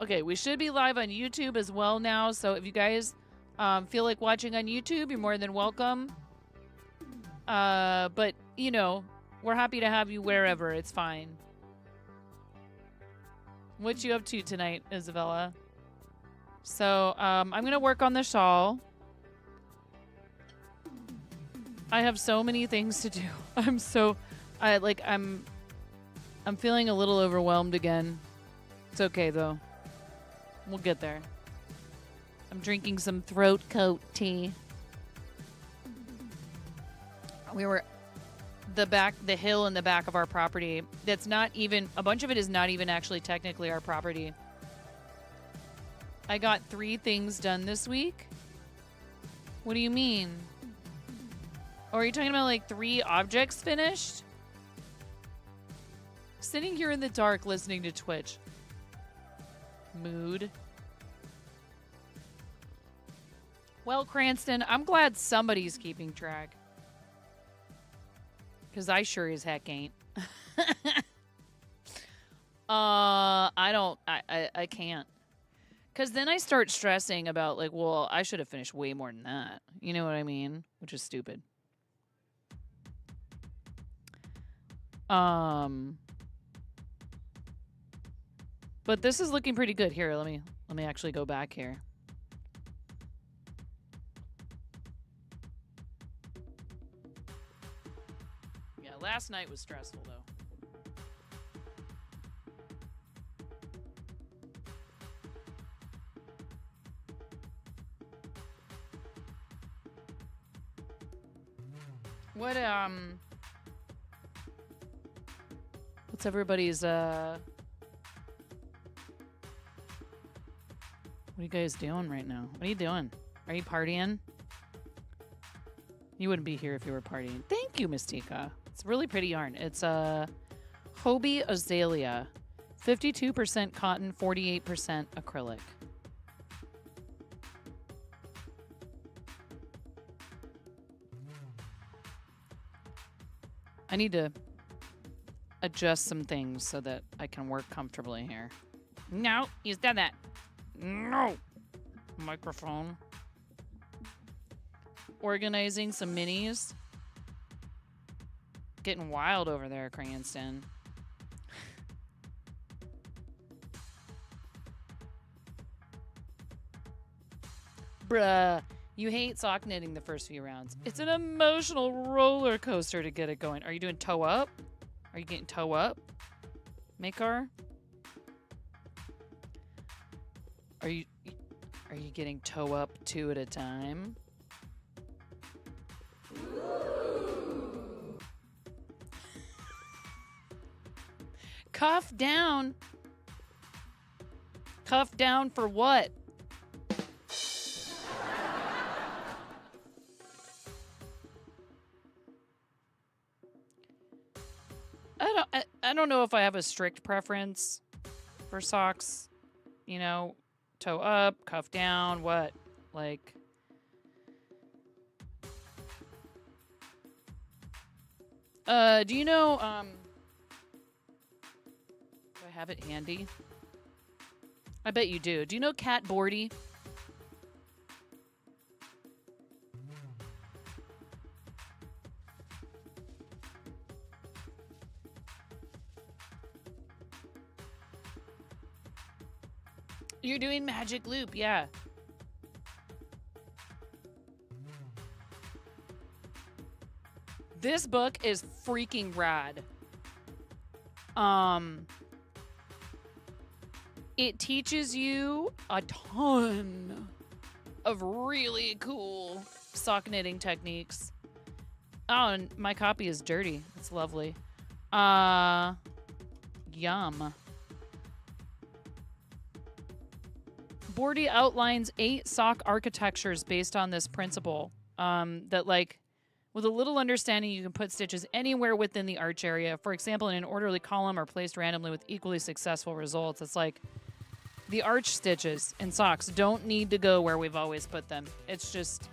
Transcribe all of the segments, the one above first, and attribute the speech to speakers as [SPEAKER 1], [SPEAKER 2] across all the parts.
[SPEAKER 1] Okay, we should be live on YouTube as well now. So if you guys feel like watching on YouTube, you're more than welcome. But, you know, we're happy to have you wherever. It's fine. What you up to tonight, Isabella? So, I'm going to work on the shawl. I have so many things to do. I'm feeling a little overwhelmed again. It's okay, though. We'll get there. I'm drinking some throat coat tea. We were the hill in the back of our property. That's not even, a bunch of it is not even actually technically our property. I got 3 things done this week. What do you mean? Or are you talking about like 3 objects finished? Sitting here in the dark listening to Twitch. Mood. Well, Cranston, I'm glad somebody's keeping track. Because I sure as heck ain't. I can't. Because then I start stressing about, like, well, I should have finished way more than that. You know what I mean? Which is stupid. But this is looking pretty good. Here, let me actually go back here. Yeah, last night was stressful though. What's everybody's what are you guys doing right now? What are you doing? Are you partying? You wouldn't be here if you were partying. Thank you, Mystica. It's really pretty yarn. It's a Hobie Azalea. 52% cotton, 48% acrylic. I need to adjust some things so that I can work comfortably here. No, you said that. No! Microphone. Organizing some minis. Getting wild over there, Cranston. Bruh. You hate sock knitting the first few rounds. It's an emotional roller coaster to get it going. Are you doing toe up? Are you getting toe up? Makar? Are you getting toe up 2 at a time? Cuff down. Cuff down for what? I don't know if I have a strict preference for socks. You know, toe up, cuff down, what? Like, do you know, do I have it handy? I bet you do. Do you know Cat Bordy? You're doing Magic Loop, yeah. This book is freaking rad. It teaches you a ton of really cool sock knitting techniques. Oh, and my copy is dirty. It's lovely. Yum. Bordy outlines 8 sock architectures based on this principle. That, like, with a little understanding, you can put stitches anywhere within the arch area. For example, in an orderly column or placed randomly with equally successful results. It's like the arch stitches in socks don't need to go where we've always put them. It's just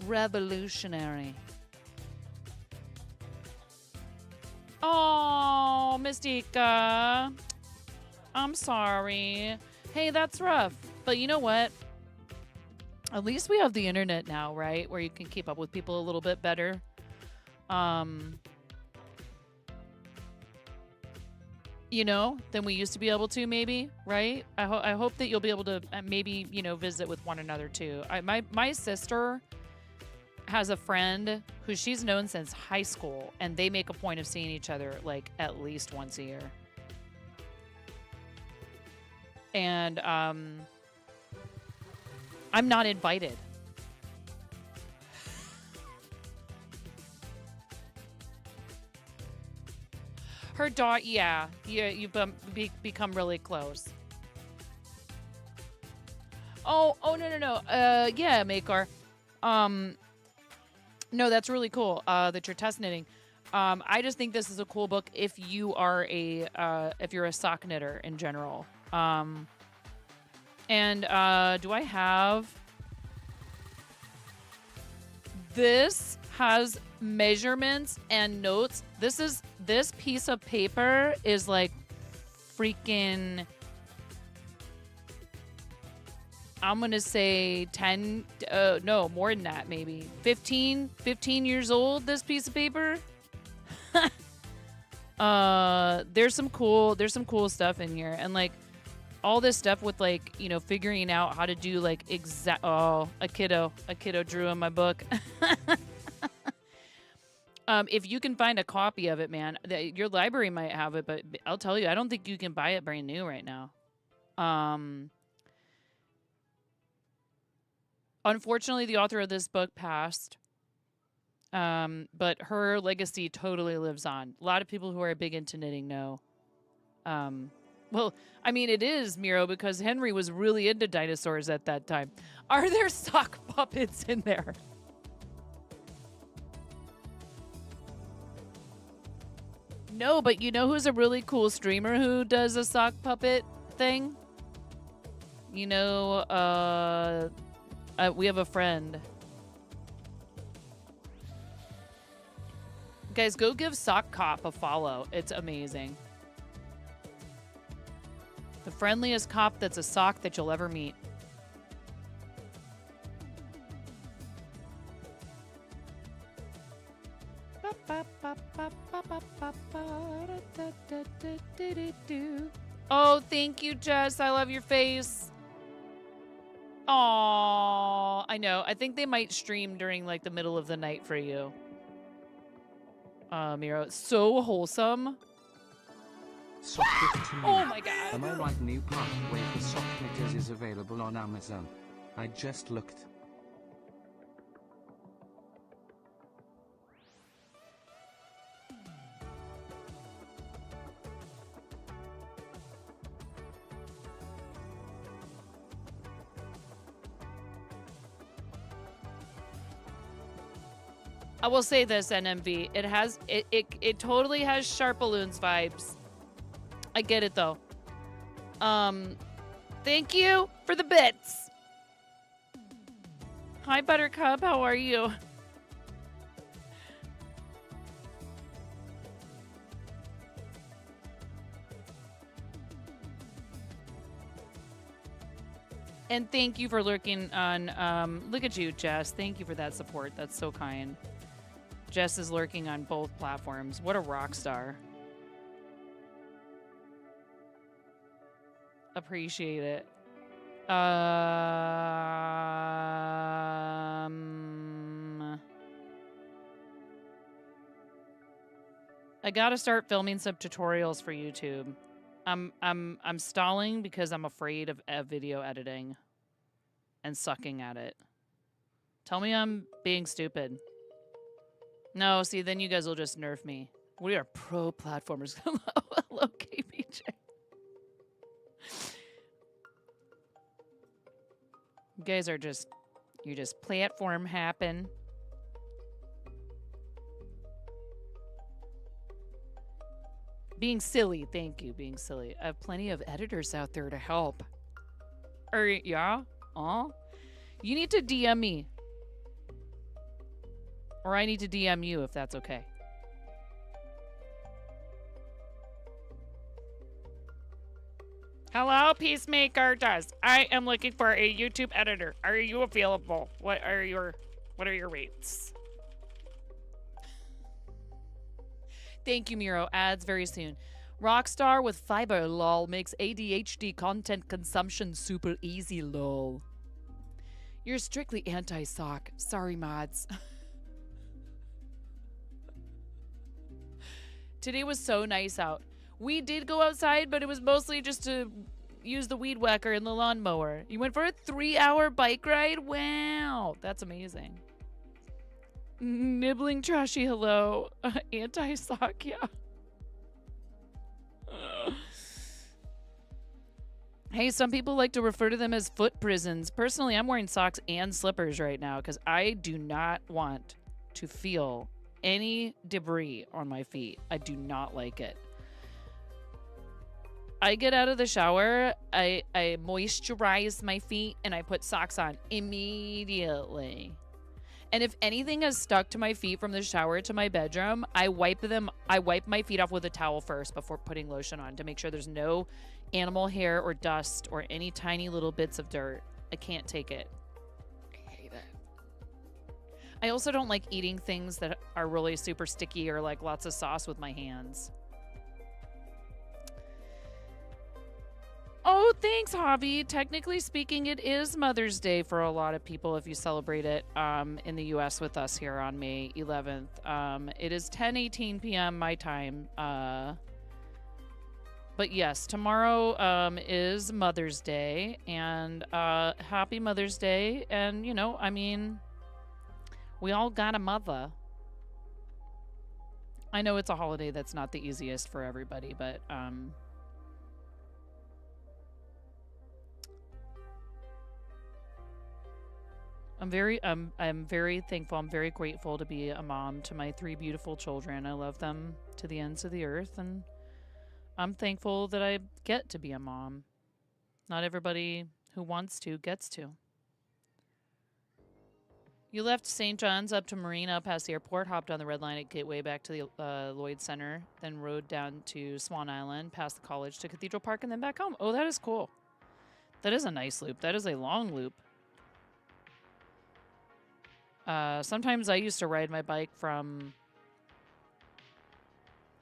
[SPEAKER 1] revolutionary. Oh, Mystica. I'm sorry. Hey, that's rough. But you know what? At least we have the internet now, right? Where you can keep up with people a little bit better. You know, than we used to be able to, maybe, right? I hope that you'll be able to maybe, you know, visit with one another too. My sister has a friend who she's known since high school, and they make a point of seeing each other like at least once a year. And I'm not invited. Her daughter, yeah, you've become really close. Oh, no. Yeah, Makar. No, that's really cool. That you're test knitting. I just think this is a cool book if you are if you're a sock knitter in general. And do I have? This has measurements and notes. This piece of paper is like freaking, I'm gonna say 10, no, more than that, maybe 15 years old, this piece of paper. There's some cool stuff in here, and like all this stuff with like, you know, figuring out how to do like a kiddo drew in my book. If you can find a copy of it, man, your library might have it, but I'll tell you, I don't think you can buy it brand new right now. Unfortunately, the author of this book passed, but her legacy totally lives on. A lot of people who are big into knitting know. Well, I mean, it is, Miro, because Henry was really into dinosaurs at that time. Are there sock puppets in there? No, but you know who's a really cool streamer who does a sock puppet thing? You know, we have a friend. Guys, go give Sock Cop a follow. It's amazing. The friendliest cop that's a sock that you'll ever meet. Oh, thank you, Jess. I love your face. Aww, I know. I think they might stream during like the middle of the night for you. Miro, it's so wholesome. Oh my god.
[SPEAKER 2] Am I right? New pathway for sock knitters is available on Amazon. I just looked.
[SPEAKER 1] I will say this, NMV. It totally has Sharpaloons vibes. I get it though. Thank you for the bits. Hi, Buttercup. How are you? And thank you for lurking on, look at you, Jess. Thank you for that support. That's so kind. Jess is lurking on both platforms. What a rock star. Appreciate it. I gotta start filming some tutorials for YouTube. I'm stalling because I'm afraid of video editing and sucking at it. Tell me I'm being stupid. No, see, then you guys will just nerf me. We are pro platformers. Hello, KBJ. You guys are just, you're just platform happen. Being silly, thank you, being silly. I have plenty of editors out there to help. Yeah? You need to DM me. Or I need to DM you if that's okay. Hello, Peacemaker does. I am looking for a YouTube editor. Are you available? What are your rates? Thank you, Miro. Ads very soon. Rockstar with fiber, lol, makes ADHD content consumption super easy, lol. You're strictly anti-sock. Sorry, mods. Today was so nice out. We did go outside, but it was mostly just to use the weed whacker and the lawnmower. You went for a 3-hour bike ride? Wow, that's amazing. Nibbling trashy hello. Anti-sock, yeah. Hey, some people like to refer to them as foot prisons. Personally, I'm wearing socks and slippers right now because I do not want to feel any debris on my feet. I do not like it. I get out of the shower, I moisturize my feet, and I put socks on immediately. And if anything has stuck to my feet from the shower to my bedroom, I wipe my feet off with a towel first before putting lotion on to make sure there's no animal hair or dust or any tiny little bits of dirt. I can't take it. I hate it. I also don't like eating things that are really super sticky or like lots of sauce with my hands. Oh, thanks, Javi. Technically speaking, it is Mother's Day for a lot of people if you celebrate it in the U.S. with us here on May 11th. It is 10:18 p.m. my time. But yes, tomorrow is Mother's Day, and happy Mother's Day. And, you know, I mean, we all got a mother. I know it's a holiday that's not the easiest for everybody, but... I'm very thankful. I'm very grateful to be a mom to my 3 beautiful children. I love them to the ends of the earth, and I'm thankful that I get to be a mom. Not everybody who wants to gets to. You left St. John's up to Marina past the airport, hopped on the red line at Gateway back to the Lloyd Center, then rode down to Swan Island, past the college to Cathedral Park, and then back home. Oh, that is cool. That is a nice loop. That is a long loop. Sometimes I used to ride my bike from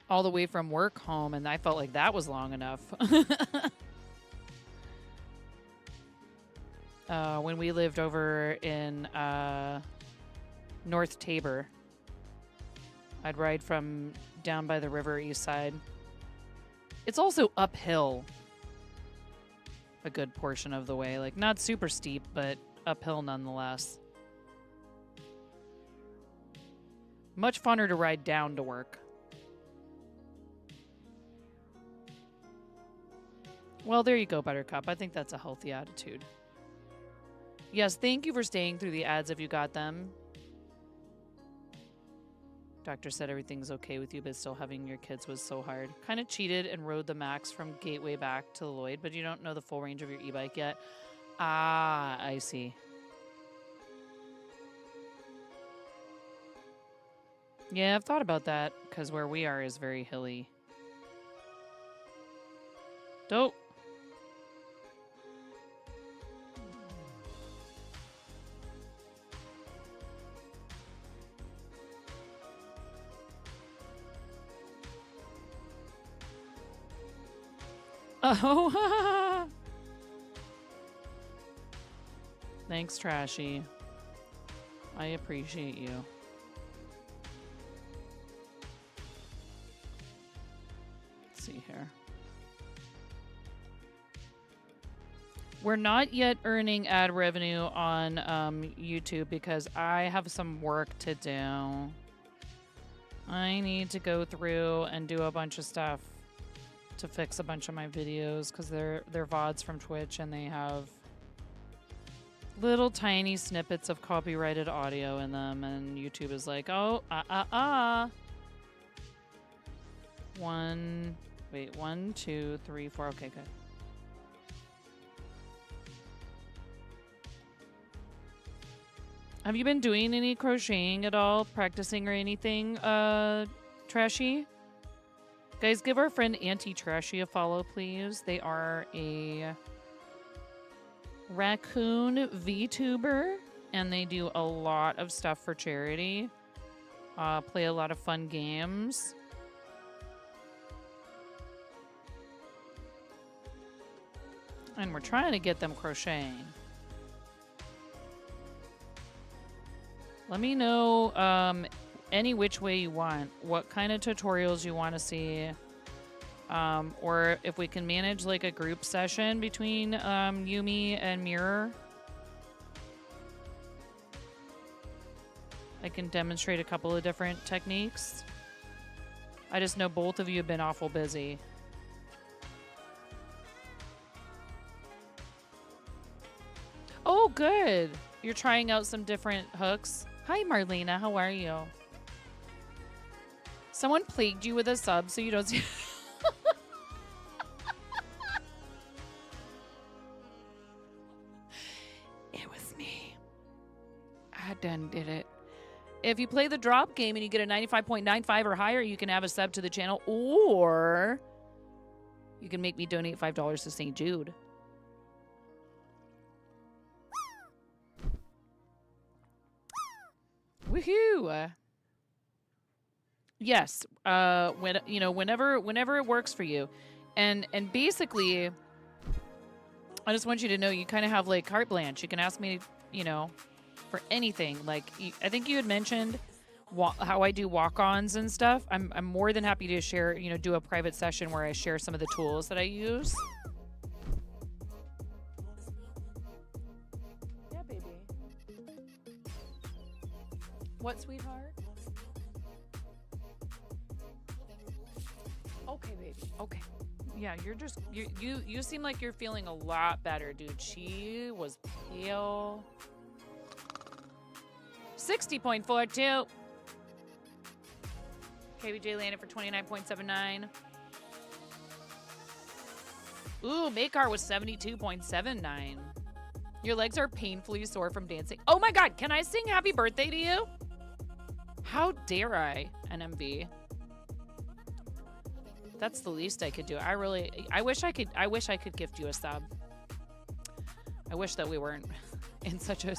[SPEAKER 1] all the way from work home, and I felt like that was long enough. When we lived over in North Tabor, I'd ride from down by the river east side. It's also uphill a good portion of the way. Like, not super steep, but uphill nonetheless. Much funner to ride down to work. Well, there you go, Buttercup. I think that's a healthy attitude. Yes, thank you for staying through the ads if you got them. Doctor said everything's okay with you, but still having your kids was so hard. Kind of cheated and rode the max from Gateway back to the Lloyd, but you don't know the full range of your e-bike yet. Ah, I see. Yeah, I've thought about that, because where we are is very hilly. Dope. Oh, thanks, Trashy. I appreciate you. See here. We're not yet earning ad revenue on YouTube because I have some work to do. I need to go through and do a bunch of stuff to fix a bunch of my videos because they're VODs from Twitch and they have little tiny snippets of copyrighted audio in them, and YouTube is like, oh, 1, 2, 3, 4. Okay, good. Have you been doing any crocheting at all? Practicing or anything, Trashy? Guys, give our friend Auntie Trashy a follow, please. They are a raccoon VTuber, and they do a lot of stuff for charity. Play a lot of fun games. And we're trying to get them crocheting. Let me know any which way you want, what kind of tutorials you want to see, or if we can manage like a group session between Yumi and Mirror. I can demonstrate a couple of different techniques. I just know both of you have been awful busy. Oh, good. You're trying out some different hooks. Hi, Marlena. How are you? Someone plagued you with a sub so you don't see... It was me. I done did it. If you play the drop game and you get a 95.95 or higher, you can have a sub to the channel, or you can make me donate $5 to St. Jude. Woohoo! Yes, whenever it works for you, and basically, I just want you to know you kind of have like carte blanche. You can ask me, for anything. Like I think you had mentioned how I do walk-ons and stuff. I'm more than happy to share. Do a private session where I share some of the tools that I use. Yeah, baby. What, sweetheart? Okay, baby. Okay. Yeah, you seem like you're feeling a lot better, dude. She was pale. 60.42. KBJ landed for 29.79. Ooh, Makar was 72.79. Your legs are painfully sore from dancing. Oh my god, can I sing happy birthday to you? How dare I, NMB? That's the least I could do. I wish I could gift you a sub. I wish that we weren't in such a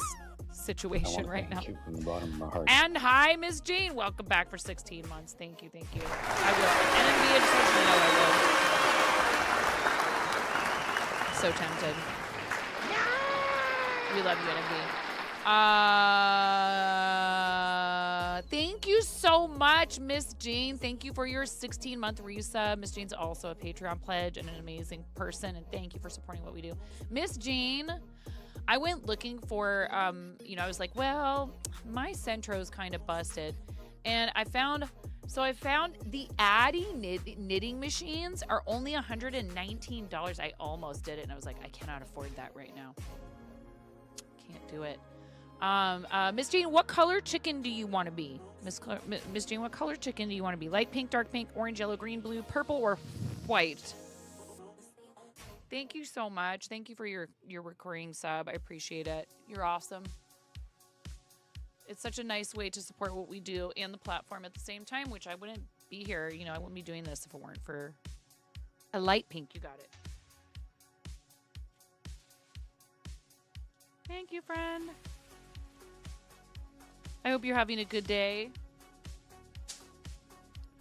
[SPEAKER 1] situation right now.
[SPEAKER 3] From the bottom of my heart.
[SPEAKER 1] And hi, Miss Jean. Welcome back for 16 months. Thank you. I will. NMB, I just want you to know I will. So tempted. We love you, NMB. Thank you so much, Miss Jean. Thank you for your 16-month resub. Miss Jean's also a Patreon pledge and an amazing person, and thank you for supporting what we do. Miss Jean, I went looking for, I was like, well, my Centro's kind of busted. And I found the Addy knitting machines are only $119. I almost did it, and I was like, I cannot afford that right now. Can't do it. Miss Jean, what color chicken do you want to be? Miss Jean, what color chicken do you want to be? Light pink, dark pink, orange, yellow, green, blue, purple, or white? Thank you so much. Thank you for your recurring sub. I appreciate it. You're awesome. It's such a nice way to support what we do and the platform at the same time, which I wouldn't be here. I wouldn't be doing this if it weren't for a light pink. You got it. Thank you, friend. I hope you're having a good day.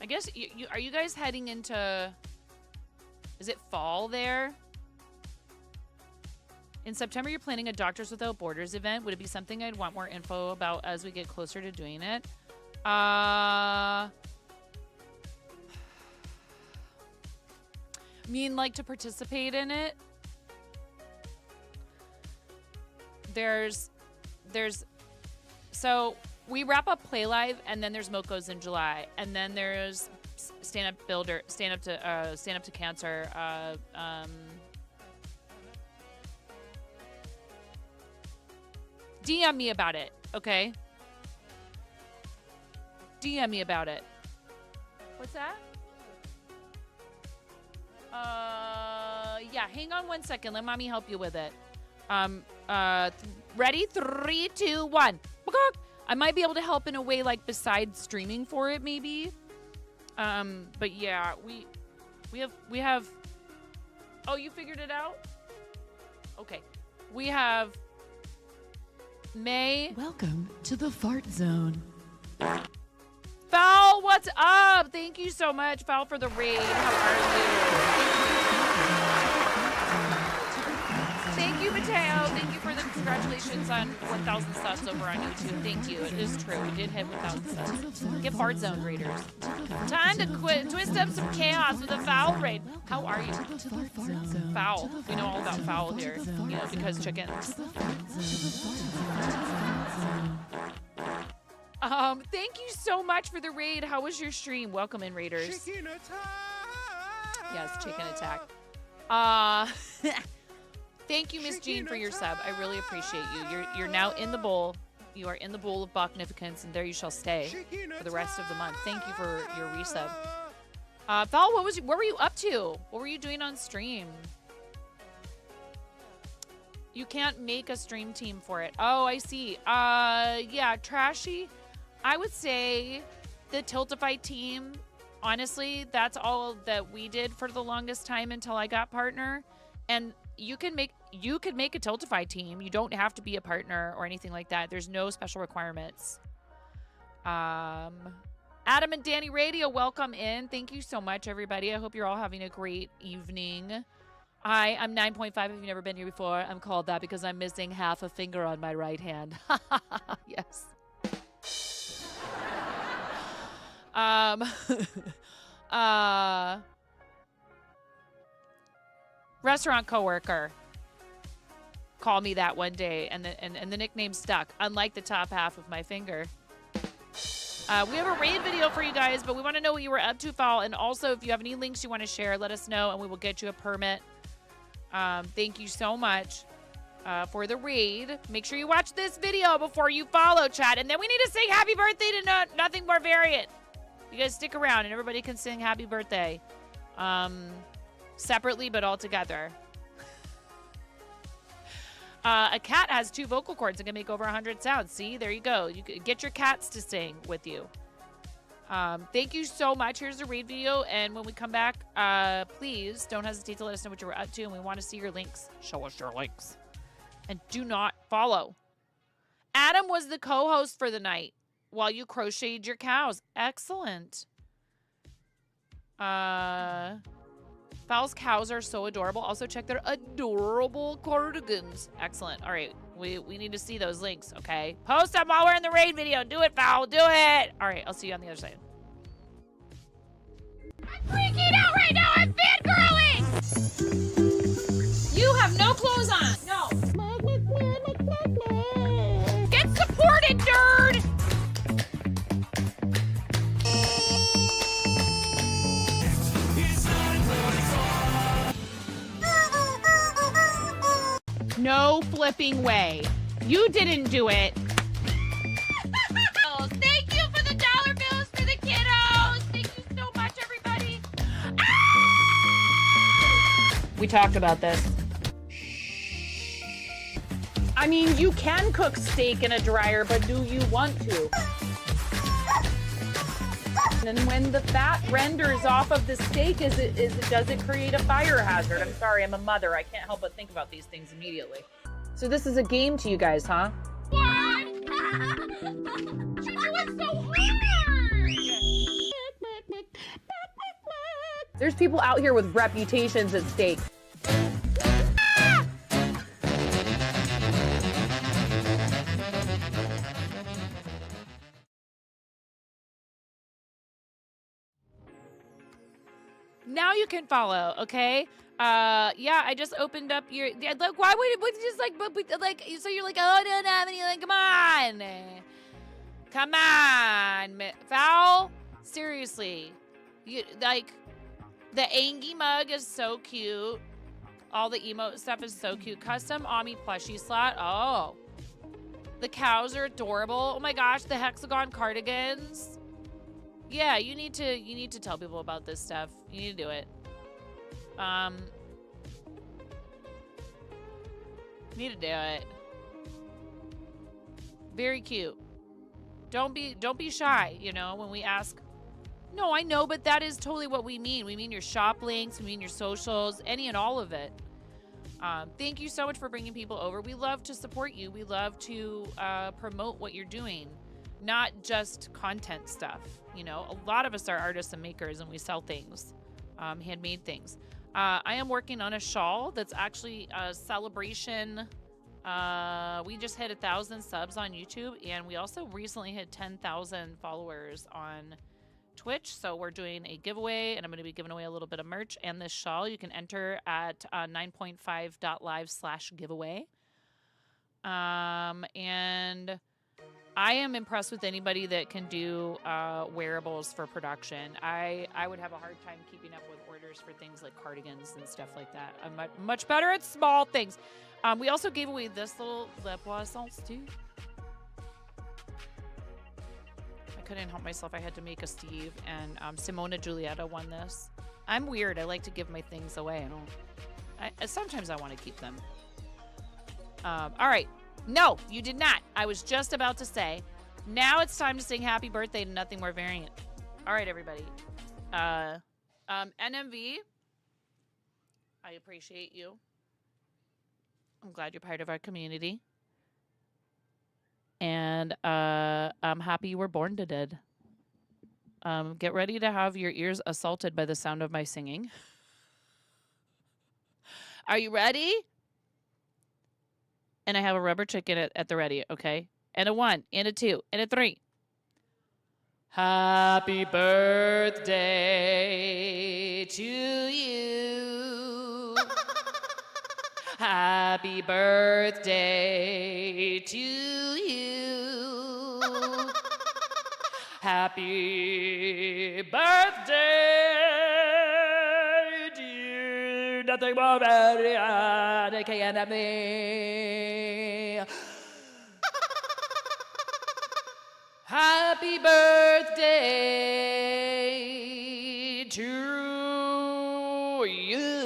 [SPEAKER 1] I guess, are you guys heading into, is it fall there? In September, you're planning a Doctors Without Borders event. Would it be something I'd want more info about as we get closer to doing it? Like to participate in it? So we wrap up Play Live, and then there's Moco's in July, and then there's Stand Up to Cancer. DM me about it, okay? DM me about it. What's that? Yeah, hang on one second. Let mommy help you with it. Ready? 3, 2, 1. I might be able to help in a way like besides streaming for it, maybe. But yeah, we have. Oh, you figured it out? Okay, we have May.
[SPEAKER 3] Welcome to the fart zone.
[SPEAKER 1] Fowl, what's up? Thank you so much, Fowl, for the raid. How are you? Thank you, Mateo. Thank you for the congratulations on 1,000 subs over on YouTube. Thank you. It is true. We did hit 1,000 subs. Get Fart Zone raiders. Time to quit. Twist up some chaos with a Fowl raid. How are you? Fowl. We know all about Fowl here. You know, because chickens. Thank you so much for the raid. How was your stream? Welcome in, raiders.
[SPEAKER 4] Chicken attack!
[SPEAKER 1] Yes, chicken attack. Thank you, Miss Jean, for your sub. I really appreciate you. You're now in the bowl. You are in the bowl of Bachnificence, and there you shall stay for the rest of the month. Thank you for your resub. Val, what were you up to? What were you doing on stream? You can't make a stream team for it. Oh, I see. Yeah, Trashy. I would say the Tiltify team, honestly, that's all that we did for the longest time until I got partner. And you could make a Tiltify team. You don't have to be a partner or anything like that. There's no special requirements. Adam and Danny Radio, welcome in. Thank you so much, everybody. I hope you're all having a great evening. Hi, I'm 9.5 if you've never been here before. I'm called that because I'm missing half a finger on my right hand. Yes. Restaurant coworker called me that one day, and the nickname stuck, unlike the top half of my finger. We have a raid video for you guys, but we want to know what you were up to, Fowl. And also, if you have any links you want to share, let us know, and we will get you a permit. Thank you so much for the raid. Make sure you watch this video before you follow, chat. And then we need to sing happy birthday to Nothing More Variant. You guys stick around, and everybody can sing happy birthday. Separately, but all together. A cat has 2 vocal cords and can make over 100 sounds. See, there you go. You can get your cats to sing with you. Thank you so much. Here's the raid video, and when we come back, please don't hesitate to let us know what you were up to, and we want to see your links. Show us your links. And do not follow. Adam was the co-host for the night while you crocheted your cows. Excellent. Fowl's cows are so adorable. Also, check their adorable cardigans. Excellent. All right. We need to see those links, okay? Post them while we're in the raid video. Do it, Fowl. Do it. All right. I'll see you on the other side. I'm freaking out right now. I'm fangirling. You have no clothes on. No. Get supported, nerd. No flipping way. You didn't do it. Thank you for the dollar bills for the kiddos. Thank you so much, everybody. Ah! We talked about this. I mean, you can cook steak in a dryer, but do you want to? And when the fat renders off of the steak, does it create a fire hazard? I'm sorry, I'm a mother. I can't help but think about these things immediately. So this is a game to you guys, huh? What? You're doing so hard! There's people out here with reputations at stake. Now you can follow, okay? Yeah, I just opened up your. Yeah, look, why would it just like, so you're like, oh, I don't have any. Like, come on, Fowl. Seriously, you like the Angie mug is so cute. All the emote stuff is so cute. Custom Ami plushie slot. Oh, the cows are adorable. Oh my gosh, the hexagon cardigans. Yeah, you need to tell people about this stuff. You need to do it. Need to do it. Very cute. Don't be shy, you know, when we ask No, I know, but that is totally what we mean. We mean your shop links, we mean your socials, any and all of it. Thank you so much for bringing people over. We love to support you. We love to promote what you're doing, not just content stuff. You know, a lot of us are artists and makers, and we sell things, handmade things. I am working on a shawl that's actually a celebration. We just hit 1,000 subs on YouTube, and we also recently hit 10,000 followers on Twitch. So we're doing a giveaway, and I'm going to be giving away a little bit of merch and this shawl. You can enter at 9.5.live/giveaway. And I am impressed with anybody that can do wearables for production. I would have a hard time keeping up with orders for things like cardigans and stuff like that. I'm much better at small things. We also gave away this little lip poissons too. I couldn't help myself. I had to make a Steve, and Simona Giulietta won this. I'm weird. I like to give my things away. Sometimes I want to keep them. All right. No, you did not. I was just about to say, now it's time to sing happy birthday to Nothing More Variant. All right, everybody. NMV, I appreciate you. I'm glad you're part of our community. And I'm happy you were born today. Get ready to have your ears assaulted by the sound of my singing. Are you ready? And I have a rubber chicken at the ready, okay? And a 1, and a 2, and a 3. Happy birthday to you. Happy birthday to you. Happy birthday, dear Nothing More Variant, KNME. Happy birthday to you.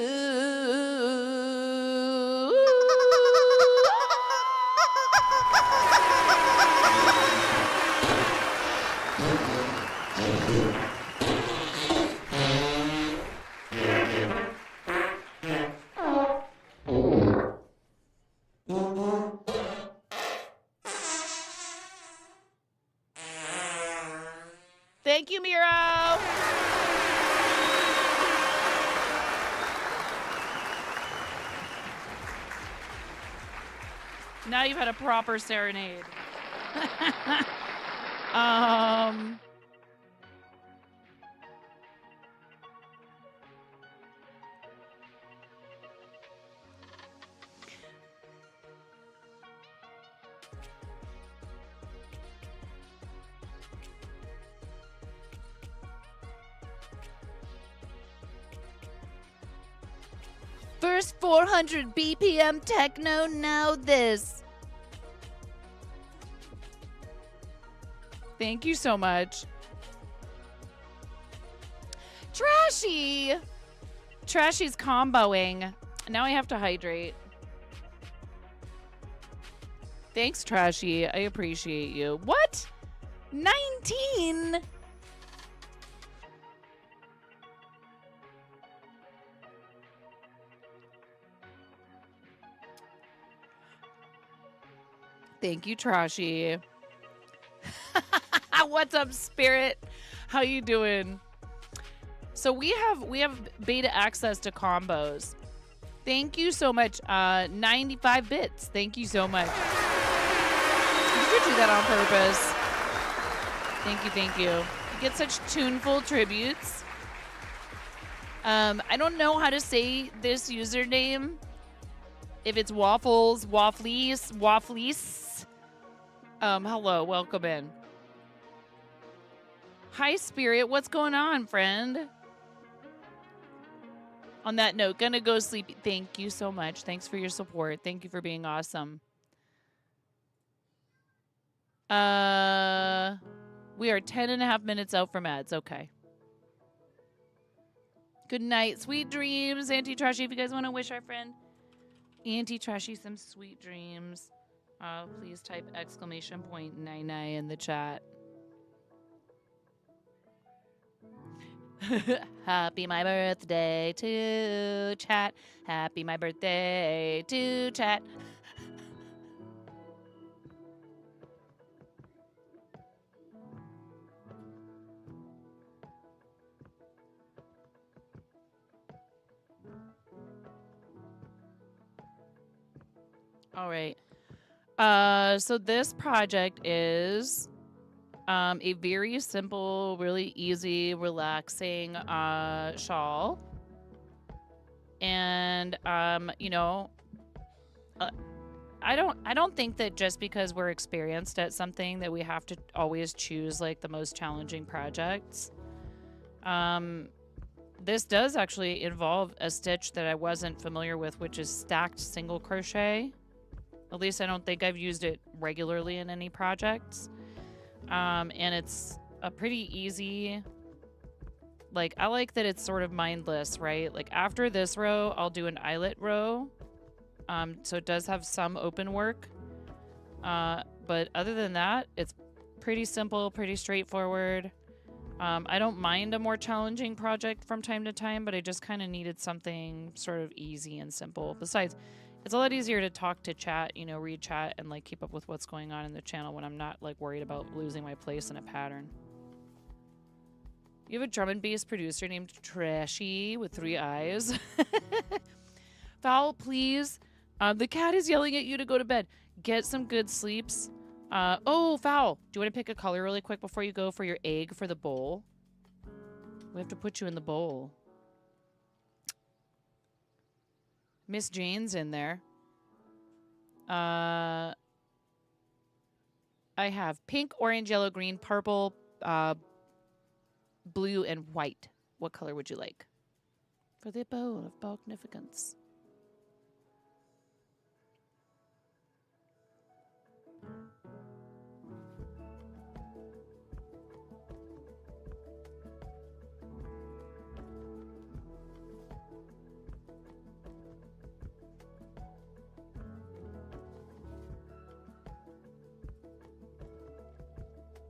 [SPEAKER 1] Thank you, Miro. Now you've had a proper serenade. First 400 BPM techno, now this. Thank you so much. Trashy. Trashy's comboing. Now I have to hydrate. Thanks, Trashy. I appreciate you. What? 19? Thank you, Trashy. What's up, Spirit? How you doing? So we have beta access to combos. Thank you so much. 95 bits. Thank you so much. Did you do that on purpose? Thank you, thank you. You get such tuneful tributes. I don't know how to say this username. If it's waffles, wafflies. Hello, welcome in. Hi, Spirit. What's going on, friend? On that note, gonna go sleep. Thank you so much. Thanks for your support. Thank you for being awesome. We are 10.5 minutes out from ads. Okay. Good night. Sweet dreams, Auntie Trashy. If you guys want to wish our friend Auntie Trashy some sweet dreams, please type !99 in the chat. Happy my birthday to chat. Happy my birthday to chat. All right. So this project is a very simple, really easy, relaxing shawl. And you know, I don't think that just because we're experienced at something that we have to always choose like the most challenging projects. This does actually involve a stitch that I wasn't familiar with, which is stacked single crochet. At least I don't think I've used it regularly in any projects. And it's a pretty easy, like, I like that it's sort of mindless, right? Like after this row, I'll do an eyelet row. So it does have some open work. But other than that, it's pretty simple, pretty straightforward. I don't mind a more challenging project from time to time, but I just kind of needed something sort of easy and simple. Besides, it's a lot easier to talk to chat, you know, read chat and like keep up with what's going on in the channel when I'm not like worried about losing my place in a pattern. You have a drum and bass producer named Trashy with 3 eyes. Fowl, please. The cat is yelling at you to go to bed. Get some good sleeps. Oh, Fowl, do you want to pick a color really quick before you go for your egg for the bowl? We have to put you in the bowl. Miss Jane's in there. I have pink, orange, yellow, green, purple, blue, and white. What color would you like? For the bowl of magnificence.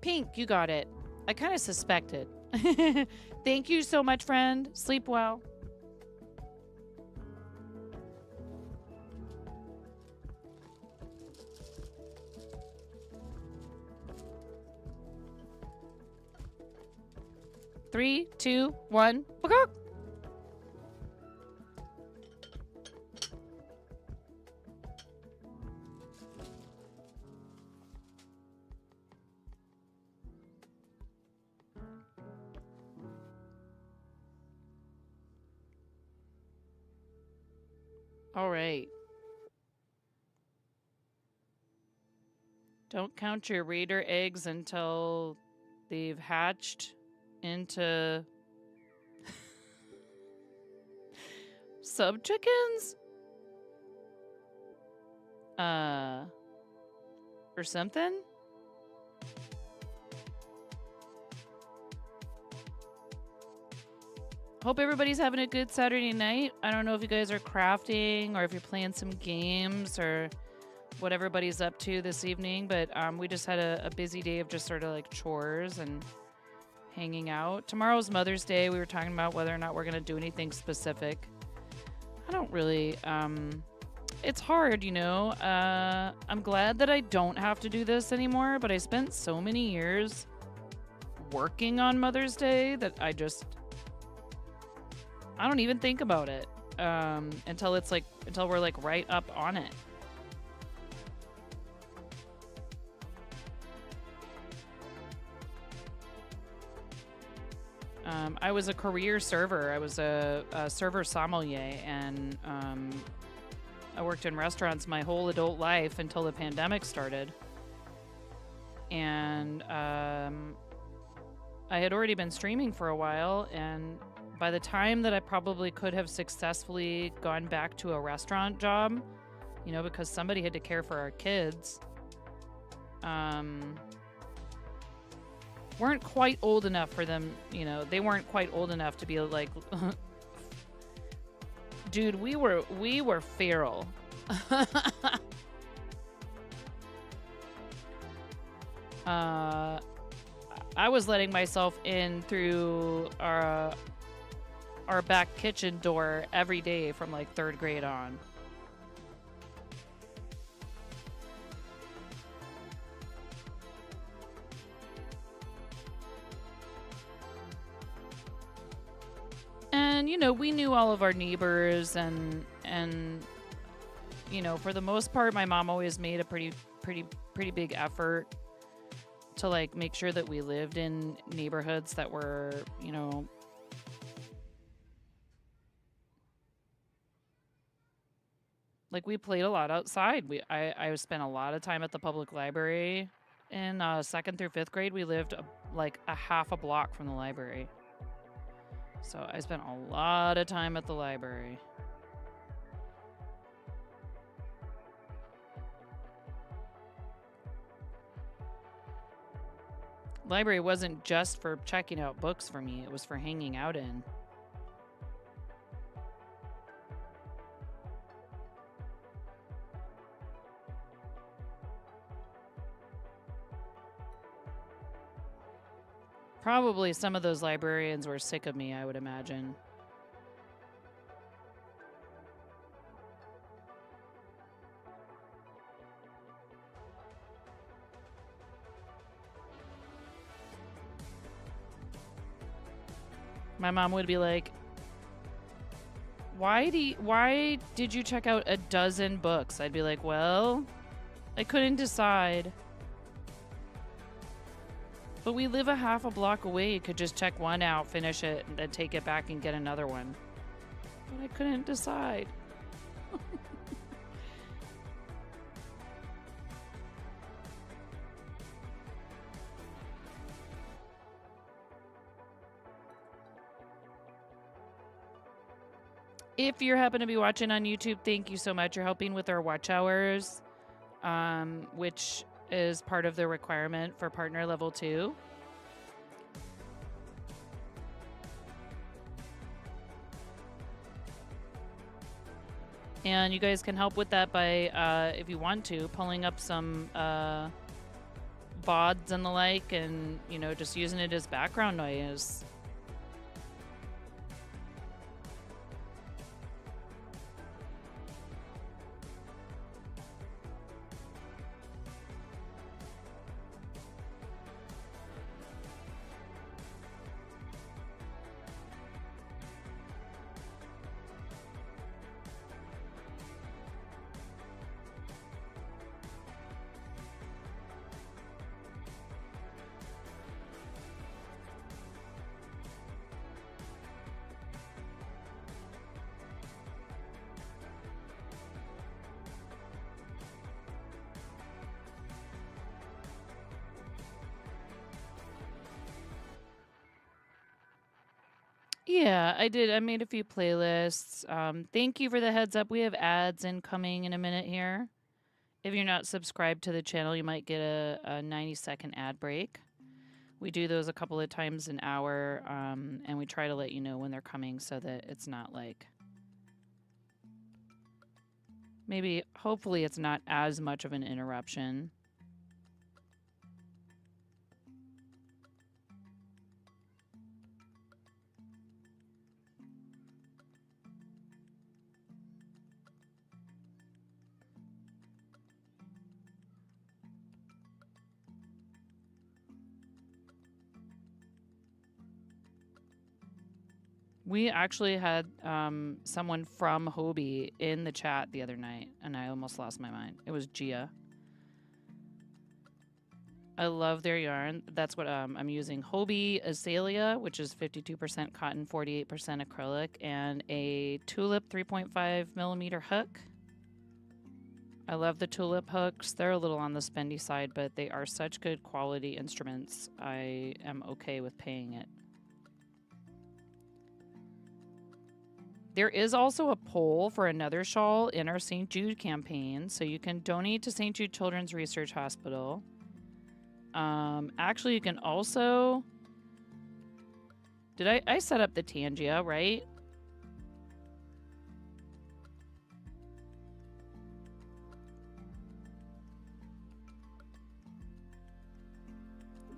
[SPEAKER 1] Pink, you got it. I kind of suspected. Thank you so much, friend. Sleep well. Three, two, one. All right. Don't count your raider eggs until they've hatched into sub chickens? Or something? Hope everybody's having a good Saturday night. I don't know if you guys are crafting or if you're playing some games or what everybody's up to this evening, but we just had a busy day of just sort of like chores and hanging out. Tomorrow's Mother's Day. We were talking about whether or not we're going to do anything specific. I don't really, it's hard, you know. I'm glad that I don't have to do this anymore, but I spent so many years working on Mother's Day that I don't even think about it until we're like right up on it. I was a career server. I was a server sommelier, and I worked in restaurants my whole adult life until the pandemic started. And I had already been streaming for a while, and by the time that I probably could have successfully gone back to a restaurant job, you know, because somebody had to care for our kids, weren't quite old enough for them, you know, they weren't quite old enough to be like, dude, we were feral. I was letting myself in through our back kitchen door every day from like 3rd grade on. And, you know, we knew all of our neighbors and you know, for the most part, my mom always made a pretty big effort to like make sure that we lived in neighborhoods that were, you know, like we played a lot outside. I spent a lot of time at the public library. In 2nd through 5th grade, we lived like a half a block from the library. So I spent a lot of time at the library. Library wasn't just for checking out books for me, it was for hanging out in. Probably some of those librarians were sick of me, I would imagine. My mom would be like, why did you check out a dozen books? I'd be like, well, I couldn't decide. But we live a half a block away. You could just check one out, finish it, and then take it back and get another one. But I couldn't decide. If you happen to be watching on YouTube, thank you so much. You're helping with our watch hours, which is part of the requirement for partner level 2. And you guys can help with that by, if you want to, pulling up some VODs and the like, and, you know, just using it as background noise. Yeah, I did. I made a few playlists. Thank you for the heads up. We have ads incoming in a minute here. If you're not subscribed to the channel, you might get a 90-second ad break. We do those a couple of times an hour, and we try to let you know when they're coming so that it's not like... Maybe, hopefully it's not as much of an interruption. We actually had someone from Hobie in the chat the other night, and I almost lost my mind. It was Gia. I love their yarn. That's what I'm using. Hobie Azalea, which is 52% cotton, 48% acrylic, and a tulip 3.5 millimeter hook. I love the tulip hooks. They're a little on the spendy side, but they are such good quality instruments. I am okay with paying it. There is also a poll for another shawl in our St. Jude campaign, so you can donate to St. Jude Children's Research Hospital. Actually, you can also... Did I set up the Tangia, right?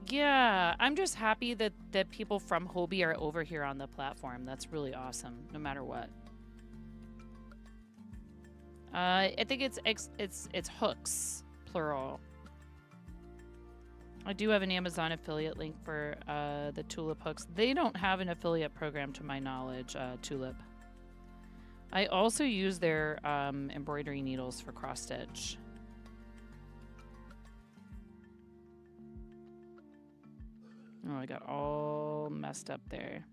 [SPEAKER 1] Yeah, I'm just happy that people from Hobie are over here on the platform. That's really awesome, no matter what. I think it's hooks, plural. I do have an Amazon affiliate link for the Tulip hooks. They don't have an affiliate program to my knowledge, Tulip. I also use their embroidery needles for cross stitch. Oh, I got all messed up there.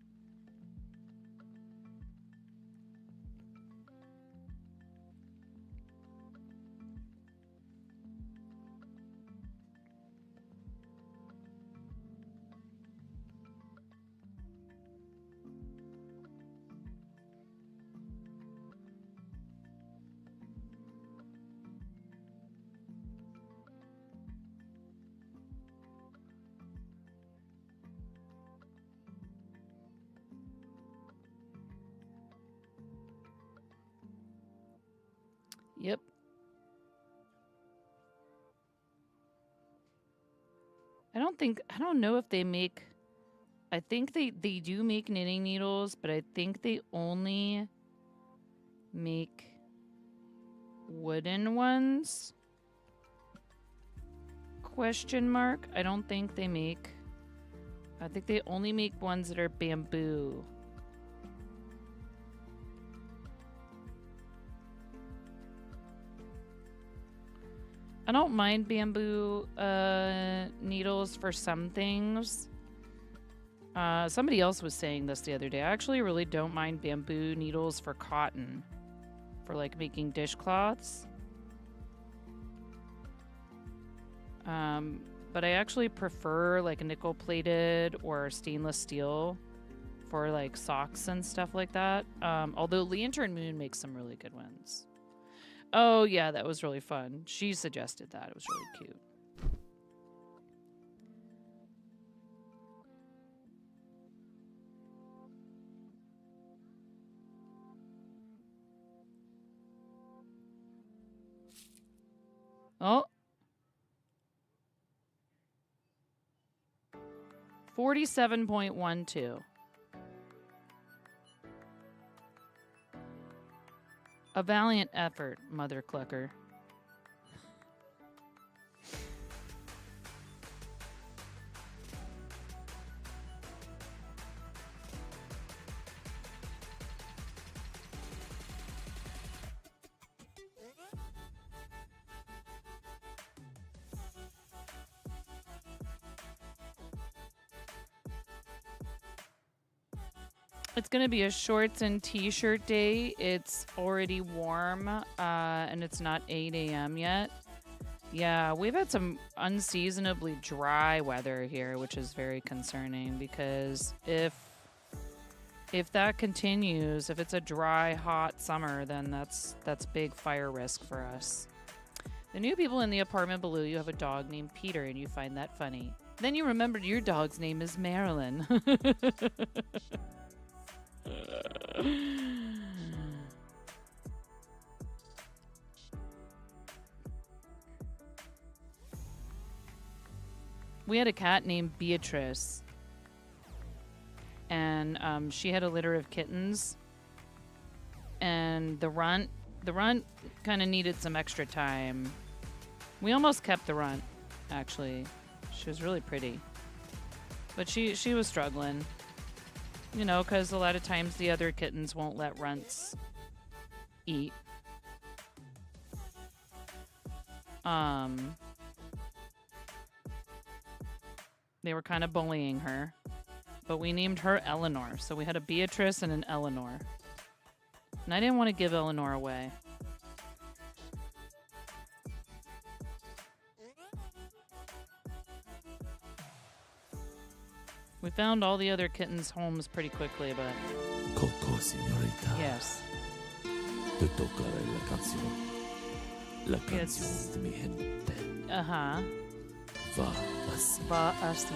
[SPEAKER 1] Yep. I don't know if they make, I think they do make knitting needles, but I think they only make wooden ones. Question mark. I don't think they make, I think they only make ones that are bamboo. I don't mind bamboo needles for some things. Somebody else was saying this the other day. I actually really don't mind bamboo needles for cotton, for like making dishcloths. But I actually prefer like nickel plated or stainless steel for like socks and stuff like that. Although Lantern Moon makes some really good ones. Oh, yeah, that was really fun. She suggested that. It was really cute. Oh. 47.12. A valiant effort, Mother Clucker. It's going to be a shorts and t-shirt day. It's already warm, and it's not 8 a.m. yet. Yeah, we've had some unseasonably dry weather here, which is very concerning because if that continues, if it's a dry, hot summer, then that's big fire risk for us. The new people in the apartment below you have a dog named Peter, and you find that funny. Then you remembered your dog's name is Marilyn. We had a cat named Beatrice, and she had a litter of kittens, and the runt kind of needed some extra time. We almost kept the runt, actually. She was really pretty, but she was struggling. You know, because a lot of times the other kittens won't let runts eat. They were kind of bullying her. But we named her Eleanor. So we had a Beatrice and an Eleanor. And I didn't want to give Eleanor away. We found all the other kittens' homes pretty quickly, but...
[SPEAKER 4] Coco, signorita.
[SPEAKER 1] Yes.
[SPEAKER 4] Te tocaré la canción. La canción de mi gente.
[SPEAKER 1] Uh-huh.
[SPEAKER 4] Va así.
[SPEAKER 1] Va así.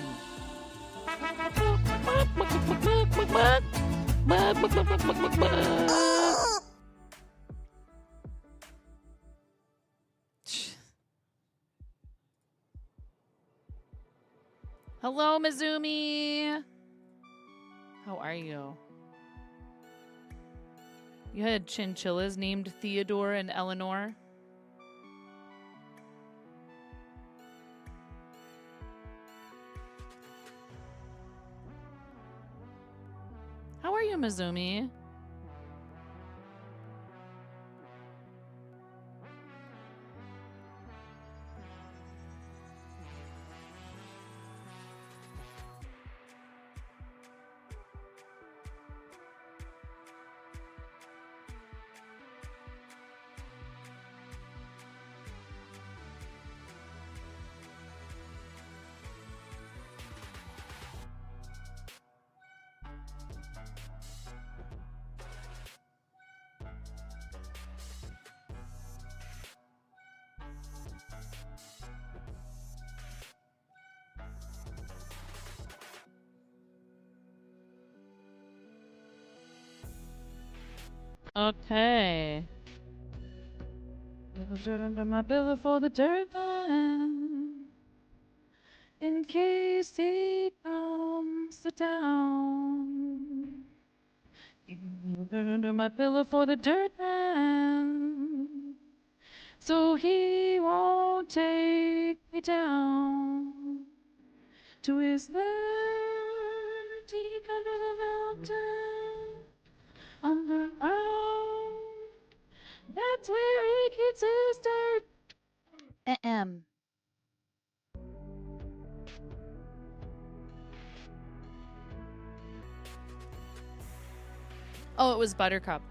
[SPEAKER 1] Hello, Mizumi. How are you? You had chinchillas named Theodore and Eleanor. How are you, Mizumi? Okay. Dirt under my pillow for the dirt man, in case he comes to town. Dirt under my pillow for the dirt man, so he won't take me down to his lair deep under the mountain, underground. That's where he keeps his dirt. Oh, it was Buttercup.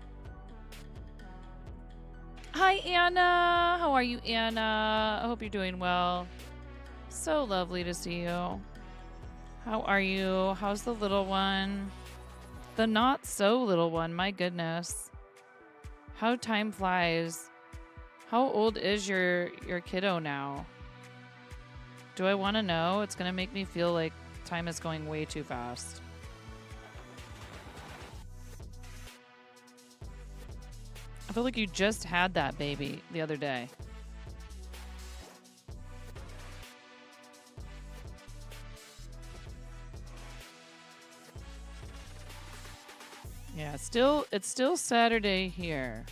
[SPEAKER 1] Hi, Anna. How are you, Anna? I hope you're doing well. So lovely to see you. How are you? How's the little one? The not so little one, my goodness. How time flies. How old is your kiddo now? Do I want to know? It's going to make me feel like time is going way too fast. I feel like you just had that baby the other day. Yeah, it's still Saturday here.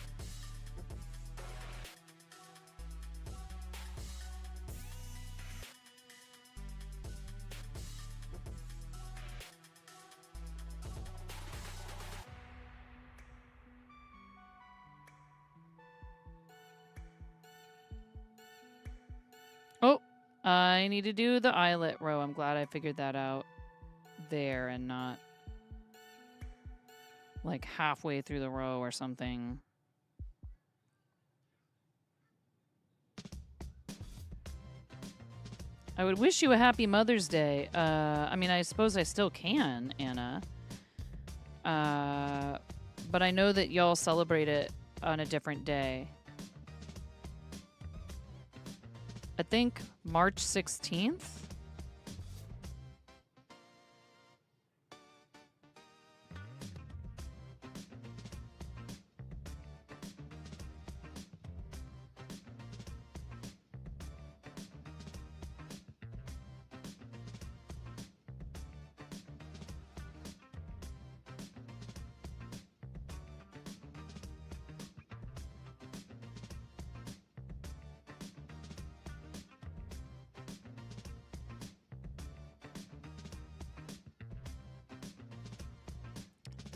[SPEAKER 1] Oh, I need to do the eyelet row. I'm glad I figured that out there and not like halfway through the row or something. I would wish you a happy Mother's Day. I mean, I suppose I still can, Anna. But I know that y'all celebrate it on a different day. I think March 16th?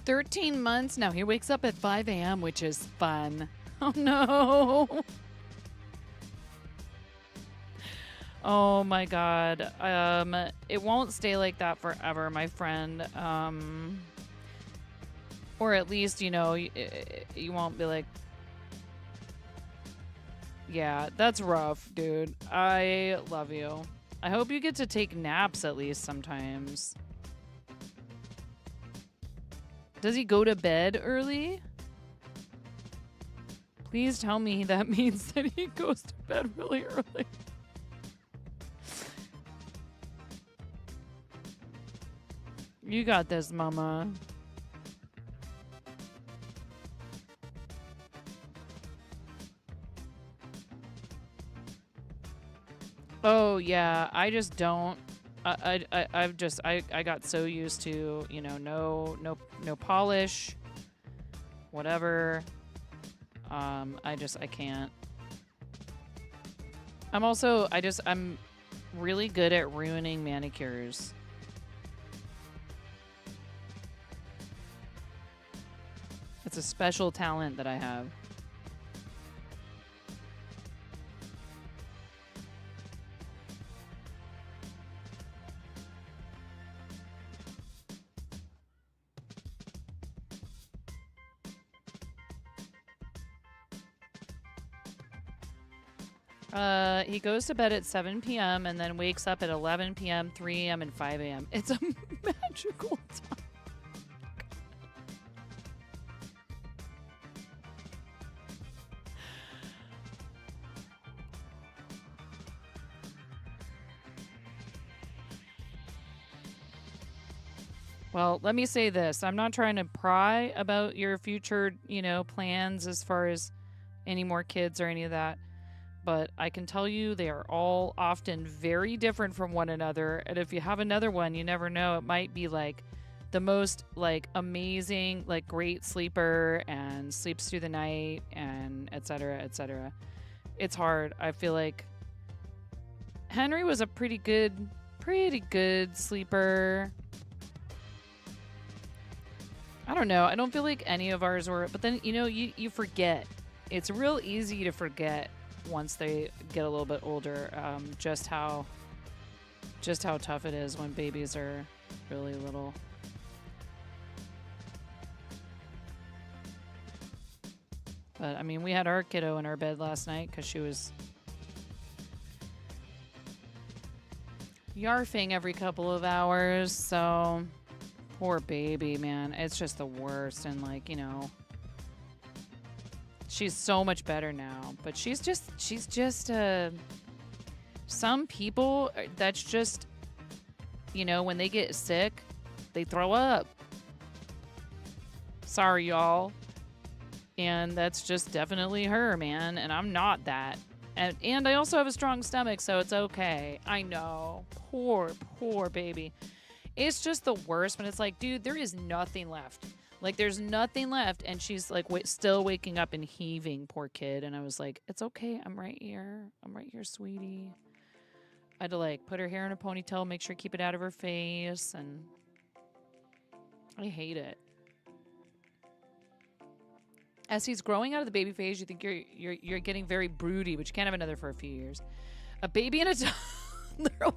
[SPEAKER 1] "13 months now." He wakes up at 5 a.m., which is fun. Oh no. Oh my god. It won't stay like that forever, my friend. Or at least, you know, you won't be like, yeah, that's rough, dude. I love you. I hope you get to take naps at least sometimes. Does he go to bed early? Please tell me that means that he goes to bed really early. You got this, mama. Oh, yeah. I just don't. I got so used to, you know, no polish, whatever. I can't. I'm really good at ruining manicures. It's a special talent that I have. He goes to bed at 7 p.m. and then wakes up at 11 p.m., 3 a.m., and 5 a.m. It's a magical time. Well, let me say this. I'm not trying to pry about your future, you know, plans as far as any more kids or any of that. But I can tell you they are all often very different from one another. And if you have another one, you never know. It might be like the most like amazing, like great sleeper and sleeps through the night and et cetera, et cetera. It's hard. I feel like Henry was a pretty good sleeper. I don't know. I don't feel like any of ours were, but then, you know, you forget. It's real easy to forget once they get a little bit older, just how tough it is when babies are really little. But I mean, we had our kiddo in our bed last night because she was yarfing every couple of hours. So poor baby, man. It's just the worst. And like, you know, she's so much better now, but she's just some people, that's just, you know, when they get sick, they throw up. Sorry, y'all. And that's just definitely her, man. And I'm not that. And I also have a strong stomach, so it's okay. I know. Poor baby. It's just the worst when it's like, dude, there is nothing left. Like, there's nothing left, and she's, like, still waking up and heaving, poor kid. And I was like, it's okay. I'm right here. I'm right here, sweetie. I had to, like, put her hair in a ponytail, make sure to keep it out of her face, and I hate it. As he's growing out of the baby phase, you think you're getting very broody, but you can't have another for a few years. A baby and a toddler.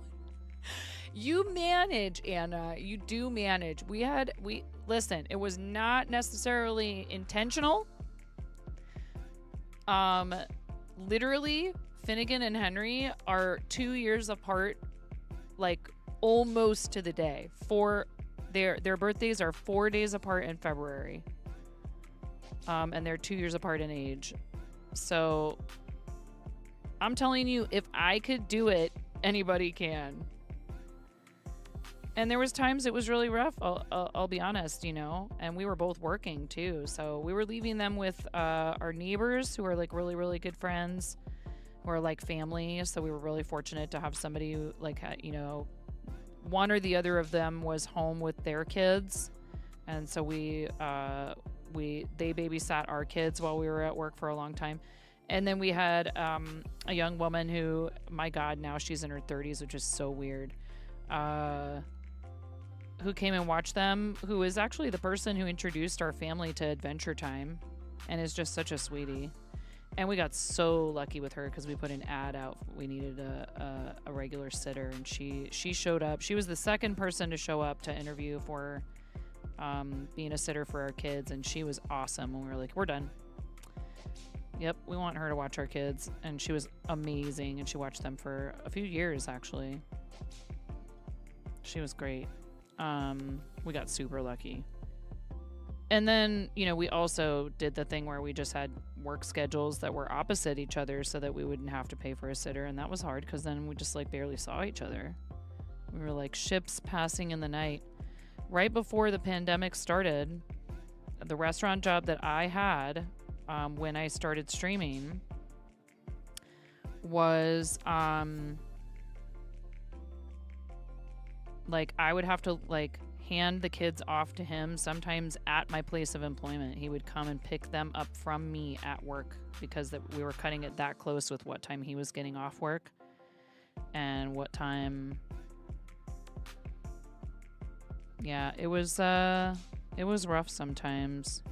[SPEAKER 1] You manage, Anna. You do manage. Listen, it was not necessarily intentional. Literally, Finnegan and Henry are 2 years apart, like almost to the day. Their birthdays are 4 days apart in February. And they're 2 years apart in age. So I'm telling you, if I could do it, anybody can. And there was times it was really rough, I'll be honest, you know, and we were both working too. So we were leaving them with our neighbors who are like really, really good friends, who are like family. So we were really fortunate to have somebody who like, you know, one or the other of them was home with their kids. And so they babysat our kids while we were at work for a long time. And then we had a young woman who, my God, now she's in her 30s, which is so weird. Who came and watched them, who is actually the person who introduced our family to Adventure Time and is just such a sweetie. And we got so lucky with her because we put an ad out. We needed a regular sitter, and she showed up. She was the second person to show up to interview for being a sitter for our kids, and she was awesome. And we were like, we're done. Yep, we want her to watch our kids. And she was amazing, and she watched them for a few years, actually. She was great. We got super lucky. And then, you know, we also did the thing where we just had work schedules that were opposite each other so that we wouldn't have to pay for a sitter. And that was hard because then we just like barely saw each other. We were like ships passing in the night. Right before the pandemic started, the restaurant job that I had when I started streaming was Like, I would have to, like, hand the kids off to him sometimes at my place of employment. He would come and pick them up from me at work because we were cutting it that close with what time he was getting off work and what time. Yeah, it was rough sometimes.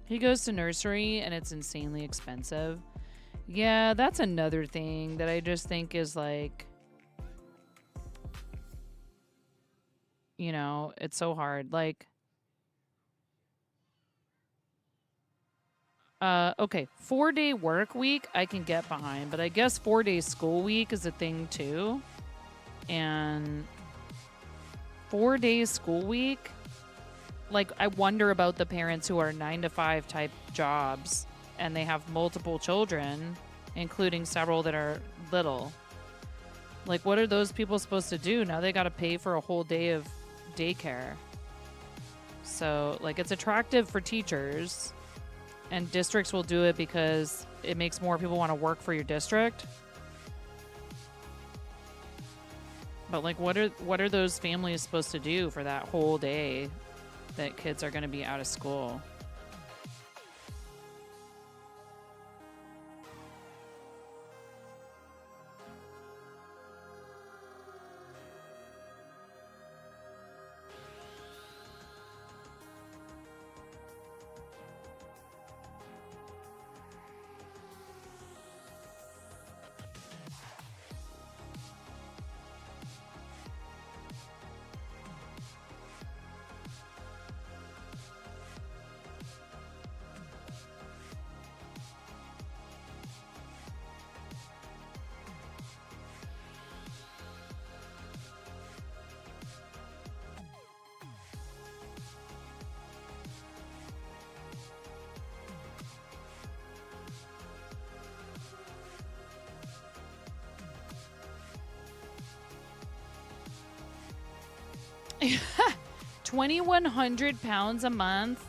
[SPEAKER 1] He goes to nursery and it's insanely expensive. Yeah, that's another thing that I just think is like, you know, it's so hard. Like, okay, 4-day work week I can get behind, but I guess 4-day school week is a thing too. And 4 days school week, like, I wonder about the parents who are 9-to-5 type jobs and they have multiple children, including several that are little. Like, what are those people supposed to do? Now they got to pay for a whole day of daycare. So, like, it's attractive for teachers, and districts will do it because it makes more people want to work for your district. But, like, what are those families supposed to do for that whole day that kids are going to be out of school? £2,100 a month.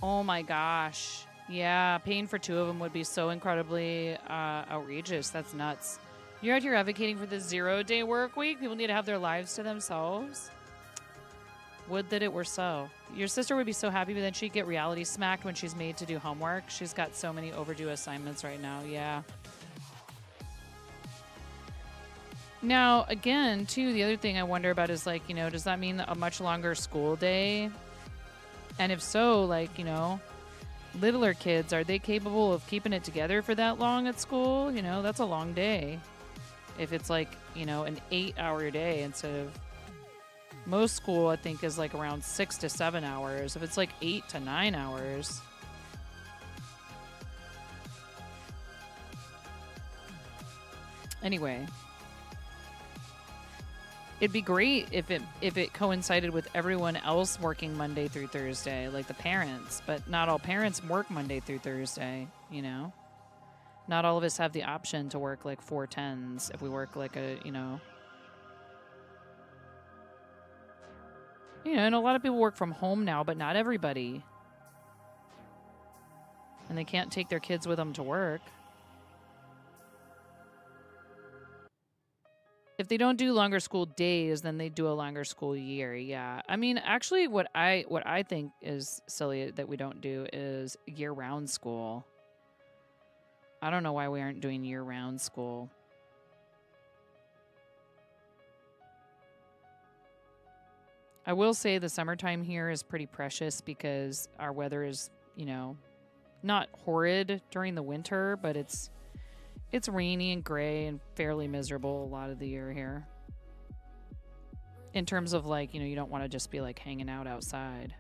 [SPEAKER 1] Oh my gosh. Yeah, paying for two of them would be so incredibly outrageous. That's nuts. You're out here advocating for the 0-day work week? People need to have their lives to themselves? Would that it were so. Your sister would be so happy, but then she'd get reality smacked when she's made to do homework. She's got so many overdue assignments right now. Yeah. Now, again, too, the other thing I wonder about is, like, you know, does that mean a much longer school day? And if so, like, you know, littler kids, are they capable of keeping it together for that long at school? You know, that's a long day. If it's, like, you know, an 8-hour day instead of most school, I think, is like around 6 to 7 hours. If it's like 8 to 9 hours. Anyway. It'd be great if it coincided with everyone else working Monday through Thursday, like the parents. But not all parents work Monday through Thursday, you know? Not all of us have the option to work like 4/10s if we work like a, you know... You know, and a lot of people work from home now, but not everybody. And they can't take their kids with them to work. If they don't do longer school days, then they do a longer school year. Yeah. I mean, actually, what I think is silly that we don't do is year-round school. I don't know why we aren't doing year-round school. I will say the summertime here is pretty precious because our weather is, you know, not horrid during the winter, but it's rainy and gray and fairly miserable a lot of the year here. In terms of, like, you know, you don't want to just be like hanging out outside.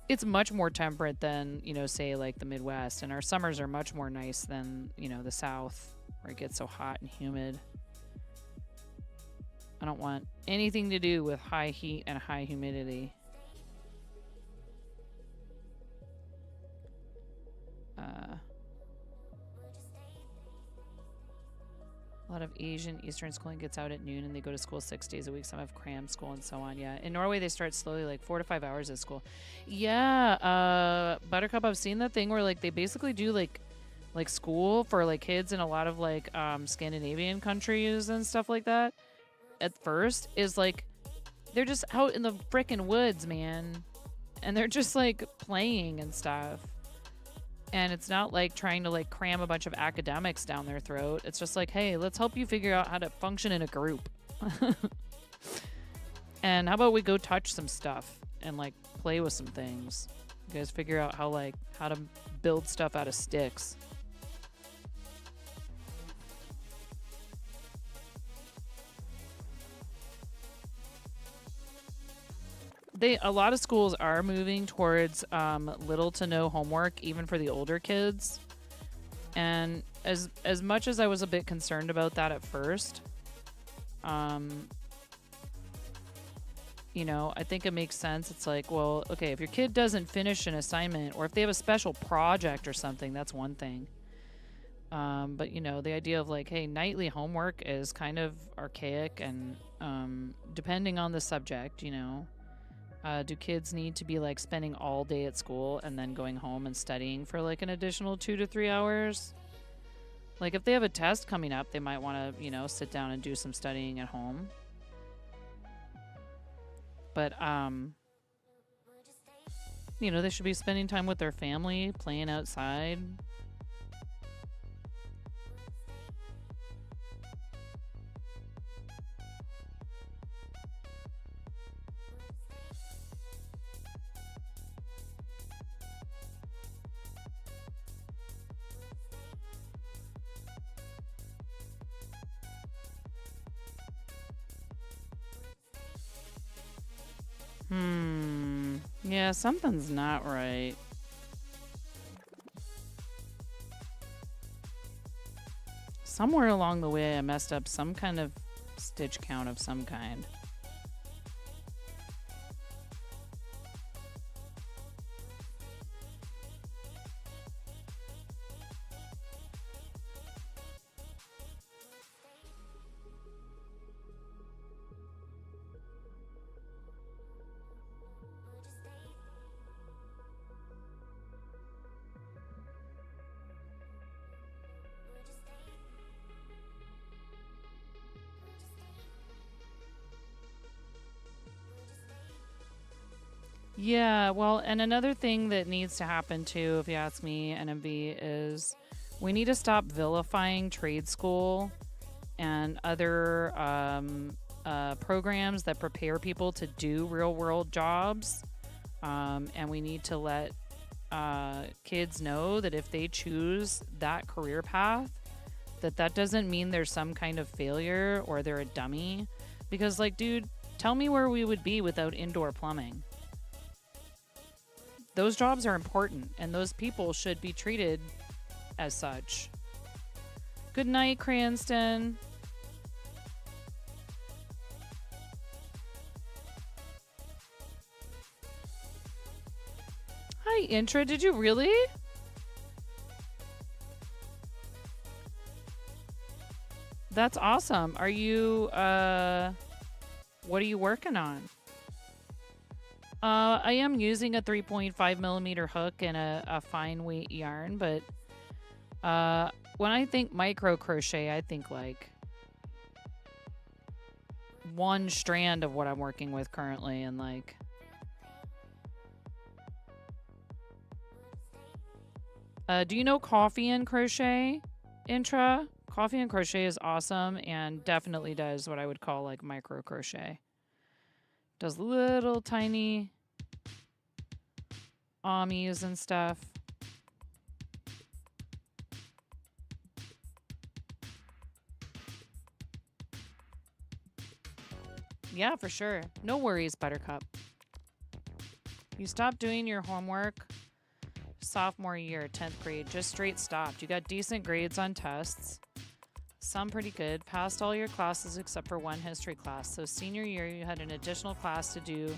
[SPEAKER 1] It's much more temperate than, you know, say like the Midwest, and our summers are much more nice than, you know, the South where it gets so hot and humid. I don't want anything to do with high heat and high humidity. lot of Asian Eastern schooling gets out at noon and they go to school 6 days a week. Some have cram school and so on. Yeah. In Norway, they start slowly, like 4 to 5 hours at school. Yeah. Buttercup, I've seen that thing where like they basically do like school for like kids in a lot of like Scandinavian countries and stuff like that. At first is like they're just out in the frickin' woods, man. And they're just like playing and stuff. And it's not like trying to like cram a bunch of academics down their throat. It's just like, hey, let's help you figure out how to function in a group. And how about we go touch some stuff and like play with some things. You guys figure out how to build stuff out of sticks. A lot of schools are moving towards little to no homework, even for the older kids. And as much as I was a bit concerned about that at first, you know, I think it makes sense. It's like, well, okay, if your kid doesn't finish an assignment or if they have a special project or something, that's one thing. But, you know, the idea of like, hey, nightly homework is kind of archaic and depending on the subject, you know. Do kids need to be like spending all day at school and then going home and studying for like an additional 2 to 3 hours? Like if they have a test coming up, they might want to, you know, sit down and do some studying at home. But, you know, they should be spending time with their family, playing outside. Yeah, something's not right. Somewhere along the way, I messed up some kind of stitch count of some kind. Yeah, well, and another thing that needs to happen too, if you ask me, NMV, is we need to stop vilifying trade school and other programs that prepare people to do real world jobs. And we need to let kids know that if they choose that career path, that doesn't mean there's some kind of failure or they're a dummy. Because, like, dude, tell me where we would be without indoor plumbing. Those jobs are important, and those people should be treated as such. Good night, Cranston. Hi, Intra. Did you really? That's awesome. Are you, what are you working on? I am using a 3.5 millimeter hook and a fine weight yarn, but when I think micro crochet, I think like one strand of what I'm working with currently, and like do you know Coffee and Crochet, Intra? Coffee and Crochet is awesome and definitely does what I would call like micro crochet. Does little tiny amis and stuff. Yeah, for sure. No worries, Buttercup. You stopped doing your homework sophomore year, 10th grade. Just straight stopped. You got decent grades on tests. Some pretty good. Passed all your classes except for one history class. So senior year, you had an additional class to do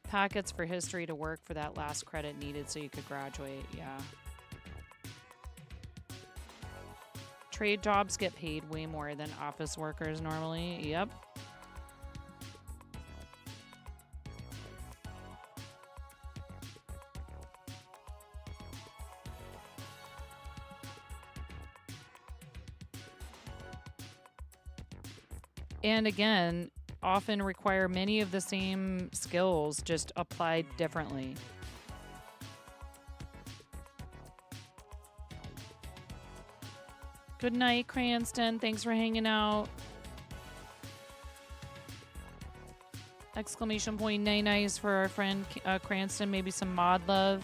[SPEAKER 1] packets for history to work for that last credit needed so you could graduate. Yeah. Trade jobs get paid way more than office workers normally. Yep. And again, often require many of the same skills, just applied differently. Good night, Cranston. Thanks for hanging out. Exclamation point nice for our friend Cranston. Maybe some mod love.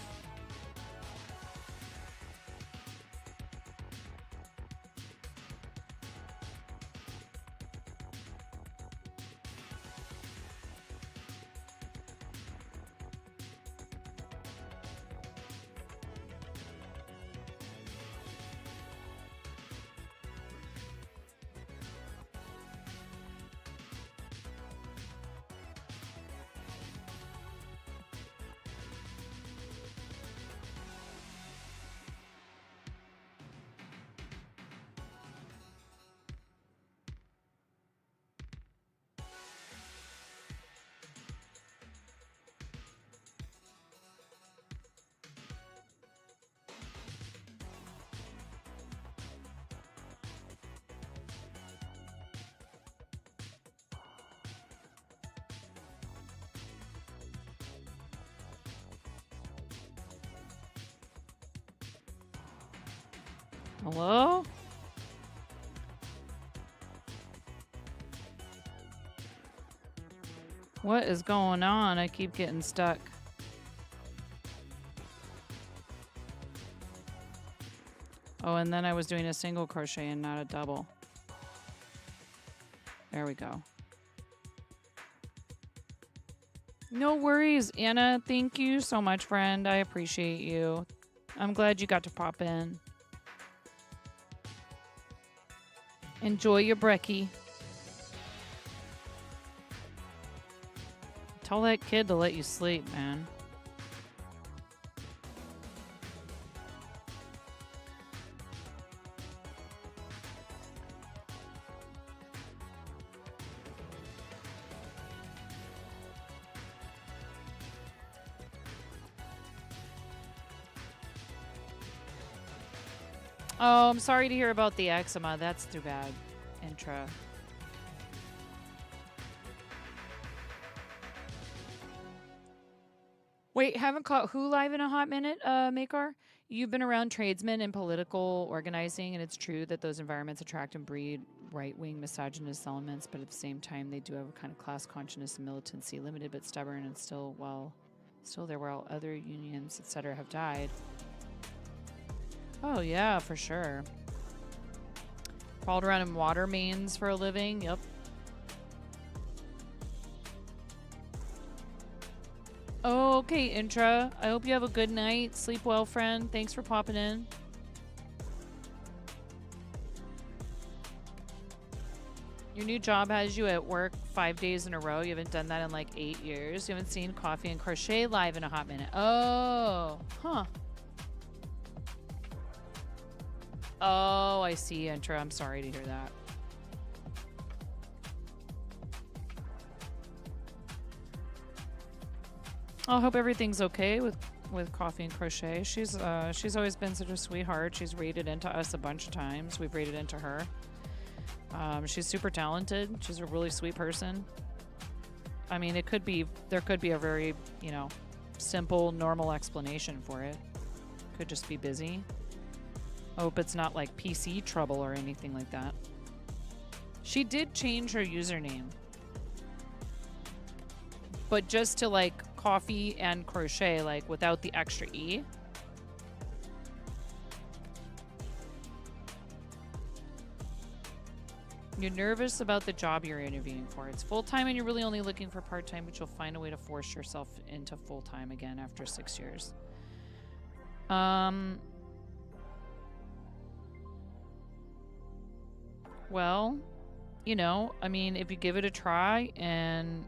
[SPEAKER 1] Hello? What is going on? I keep getting stuck. Oh, and then I was doing a single crochet and not a double. There we go. No worries, Anna. Thank you so much, friend. I appreciate you. I'm glad you got to pop in. Enjoy your brekkie. Tell that kid to let you sleep, man. Oh, I'm sorry to hear about the eczema. That's too bad. Intra. Wait, haven't caught who live in a hot minute, Makar? You've been around tradesmen and political organizing, and it's true that those environments attract and breed right-wing misogynist elements, but at the same time, they do have a kind of class consciousness and militancy, limited but stubborn, and still there while other unions, etc., have died. Oh, yeah, for sure. Crawled around in water mains for a living. Yep. Oh, okay, Intra. I hope you have a good night. Sleep well, friend. Thanks for popping in. Your new job has you at work 5 days in a row. You haven't done that in like 8 years. You haven't seen Coffee and Crochet live in a hot minute. Oh, huh. Oh, I see, Intra. I'm sorry to hear that. I hope everything's okay with Coffee and Crochet. She's always been such a sweetheart. She's raided into us a bunch of times. We've raided into her. She's super talented. She's a really sweet person. I mean, there could be a very, simple, normal explanation for it. Could just be busy. I hope it's not like PC trouble or anything like that. She did change her username. But just to like Coffee and Crochet, like without the extra E. You're nervous about the job you're interviewing for. It's full-time and you're really only looking for part-time, but you'll find a way to force yourself into full-time again after 6 years. Well, I mean, if you give it a try and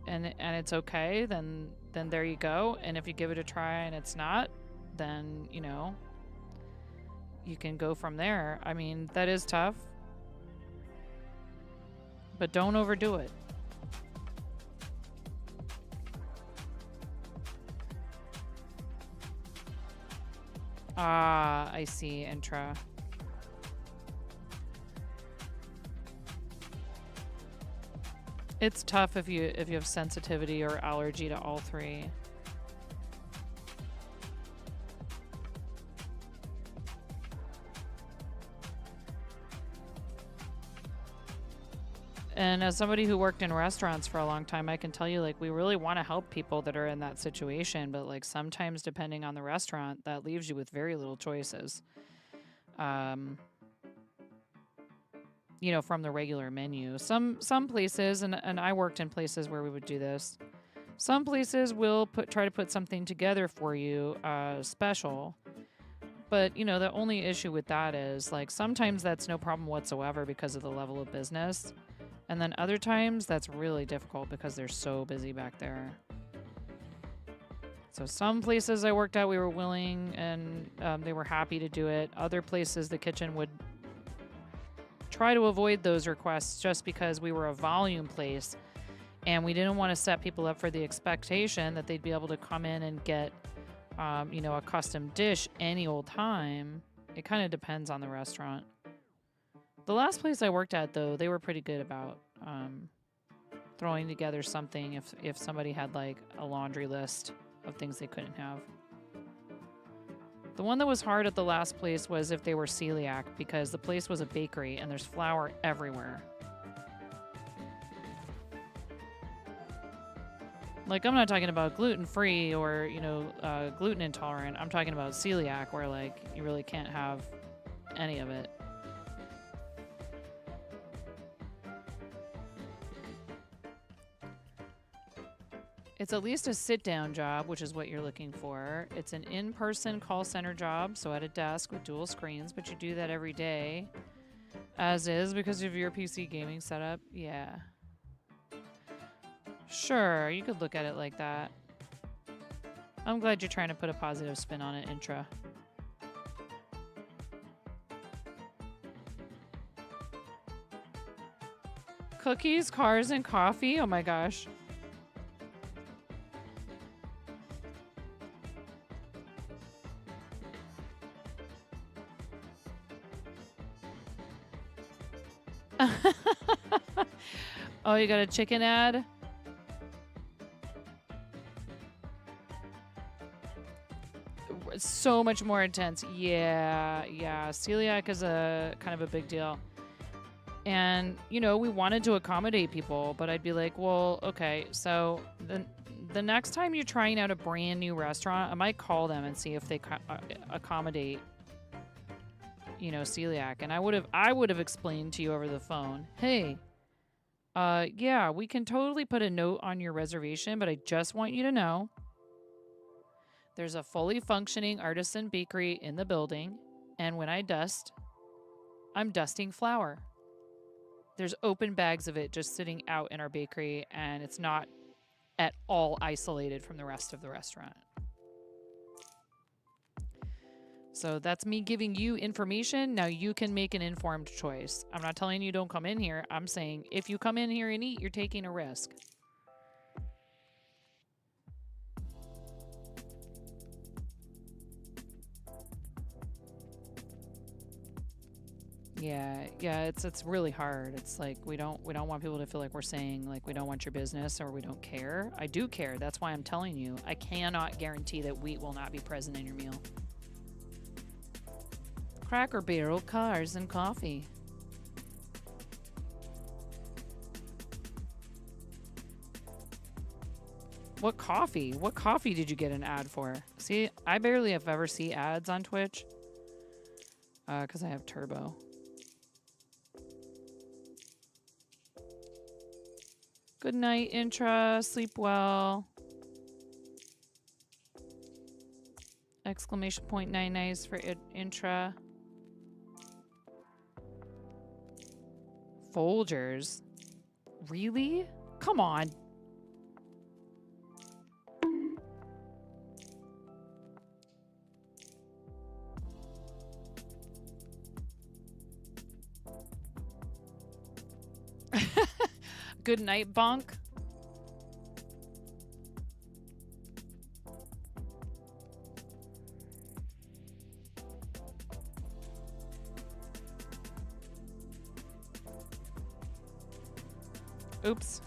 [SPEAKER 1] it's okay, then there you go. And if you give it a try and it's not, then, you can go from there. I mean, that is tough, but don't overdo it. Ah, I see, intra. It's tough if you have sensitivity or allergy to all three. And as somebody who worked in restaurants for a long time, I can tell you, like, we really want to help people that are in that situation, but like sometimes depending on the restaurant, that leaves you with very little choices. You know, from the regular menu. Some places, and I worked in places where we would do this. Some places will try to put something together for you special. But, you know, the only issue with that is, like, sometimes that's no problem whatsoever because of the level of business. And then other times that's really difficult because they're so busy back there. So some places I worked at, we were willing and they were happy to do it. Other places, the kitchen would try to avoid those requests just because we were a volume place and we didn't want to set people up for the expectation that they'd be able to come in and get, you know, a custom dish any old time. It kind of depends on the restaurant. The last place I worked at, though, they were pretty good about throwing together something if somebody had, like, a laundry list of things they couldn't have. The one that was hard at the last place was if they were celiac, because the place was a bakery and there's flour everywhere. Like, I'm not talking about gluten-free or, you know, gluten intolerant. I'm talking about celiac, where, like, you really can't have any of it. It's at least a sit-down job, which is what you're looking for. It's an in-person call center job, so at a desk with dual screens, but you do that every day, as is, because of your PC gaming setup. Yeah. Sure, you could look at it like that. I'm glad you're trying to put a positive spin on it, Intra. Cookies, cars, and coffee? Oh my gosh. Oh, you got a chicken ad? It's so much more intense. Yeah. Celiac is a kind of a big deal. And, you know, we wanted to accommodate people, but I'd be like, well, okay, so the next time you're trying out a brand new restaurant, I might call them and see if they accommodate, you know, celiac. And I would have explained to you over the phone, hey, yeah, we can totally put a note on your reservation, but I just want you to know there's a fully functioning artisan bakery in the building, and when I dust, I'm dusting flour. There's open bags of it just sitting out in our bakery, and it's not at all isolated from the rest of the restaurant. So that's me giving you information. Now you can make an informed choice. I'm not telling you don't come in here. I'm saying if you come in here and eat, you're taking a risk. Yeah, it's really hard. It's like we don't want people to feel like we're saying like we don't want your business or we don't care. I do care. That's why I'm telling you. I cannot guarantee that wheat will not be present in your meal. Cracker Barrel, cars, and coffee. What coffee? What coffee did you get an ad for? See, I barely have ever see ads on Twitch. Because I have Turbo. Good night, Intra. Sleep well. Exclamation point 9 nice for Intra. Folgers? Really? Come on. Good night, bonk. Oops.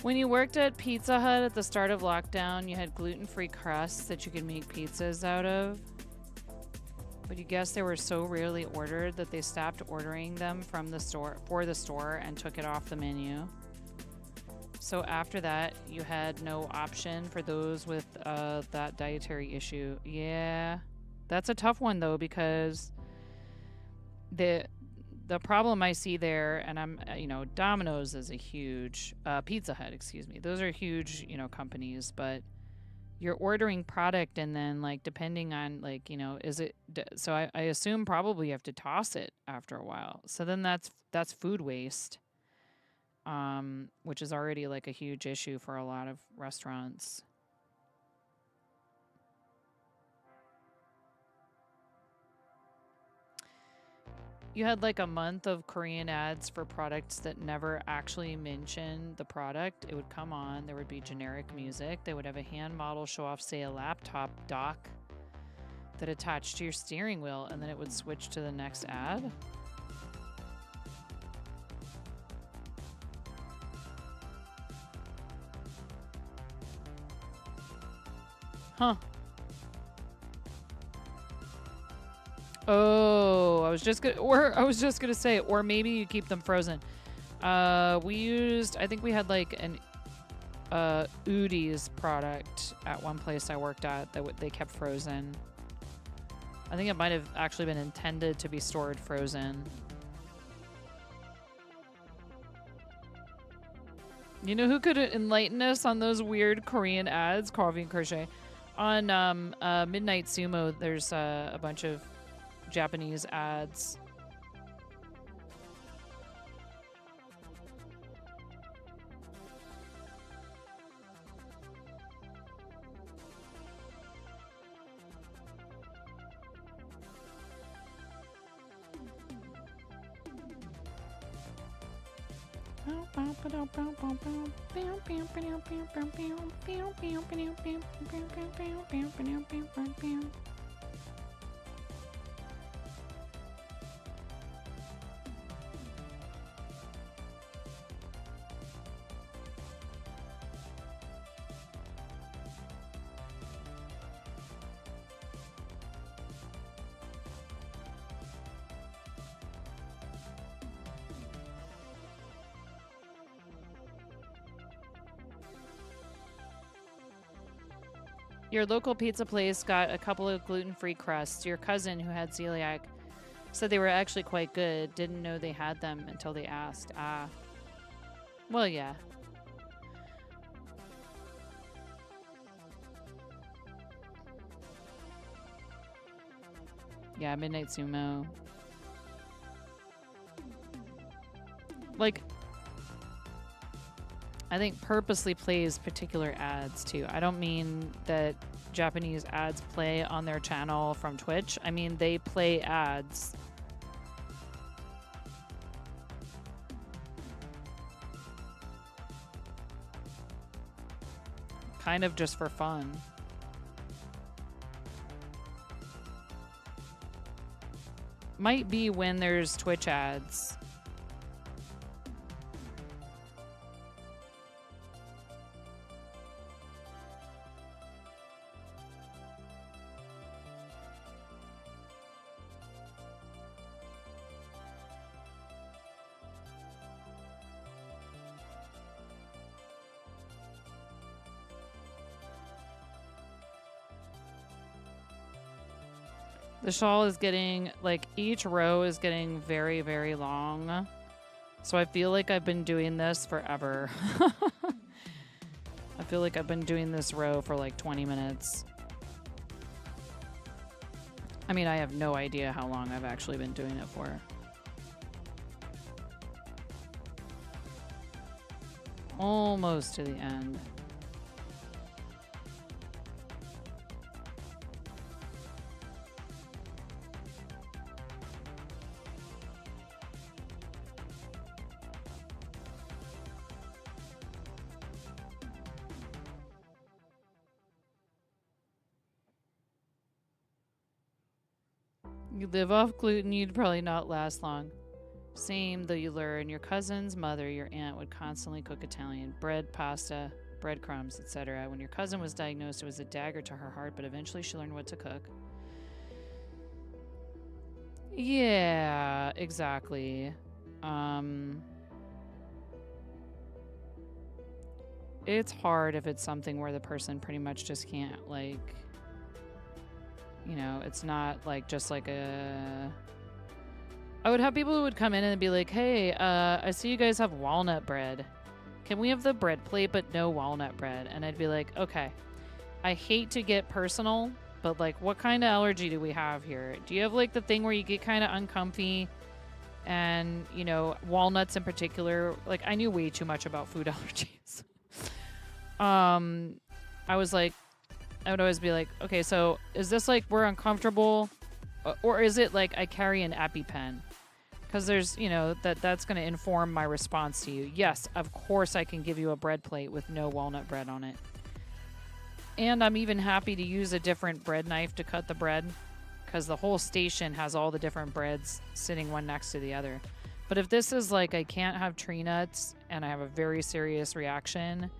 [SPEAKER 1] When you worked at Pizza Hut at the start of lockdown, you had gluten-free crusts that you could make pizzas out of. But you guess they were so rarely ordered that they stopped ordering them from the store for the store and took it off the menu. So after that, you had no option for those with that dietary issue. Yeah, that's a tough one though, because the problem I see there, and I'm, Domino's is a huge, Pizza Hut, excuse me. Those are huge, companies, but you're ordering product and then, like, depending on, like, is it, so I assume probably you have to toss it after a while. So then that's food waste, which is already, like, a huge issue for a lot of restaurants. You had like a month of Korean ads for products that never actually mentioned the product. It would come on, there would be generic music. They would have a hand model show off, say, a laptop dock that attached to your steering wheel, and then it would switch to the next ad. Huh. Oh, I was just gonna say, or maybe you keep them frozen. I think we had like an Udi's product at one place I worked at that they kept frozen. I think it might have actually been intended to be stored frozen. You know who could enlighten us on those weird Korean ads? Coffee and Crochet. On Midnight Sumo, there's a bunch of Japanese ads. Your local pizza place got a couple of gluten-free crusts. Your cousin, who had celiac, said they were actually quite good. Didn't know they had them until they asked. Ah. Well, yeah. Yeah, Midnight Sumo. Like, I think purposely plays particular ads too. I don't mean that Japanese ads play on their channel from Twitch. I mean they play ads. Kind of just for fun. might be when there's Twitch ads. The shawl is getting, like, each row is getting very, very long. So I feel like I've been doing this forever. I feel like I've been doing this row for like 20 minutes. I mean, I have no idea how long I've actually been doing it for. Almost to the end. You live off gluten, you'd probably not last long. Same, though you learn. Your cousin's mother, your aunt, would constantly cook Italian bread, pasta, breadcrumbs, etc. When your cousin was diagnosed, it was a dagger to her heart, but eventually she learned what to cook. Yeah, exactly. It's hard if it's something where the person pretty much just can't, like, you know, it's not like just like a... I would have people who would come in and be like, hey, I see you guys have walnut bread. Can we have the bread plate but no walnut bread? And I'd be like, okay, I hate to get personal, but like, what kind of allergy do we have here? Do you have like the thing where you get kind of uncomfy? And, you know, walnuts in particular, like I knew way too much about food allergies. I was like, I would always be like, okay, so is this like we're uncomfortable? Or is it like I carry an EpiPen? Because there's, you know, that's going to inform my response to you. Yes, of course I can give you a bread plate with no walnut bread on it. And I'm even happy to use a different bread knife to cut the bread, because the whole station has all the different breads sitting one next to the other. But if this is like I can't have tree nuts and I have a very serious reaction,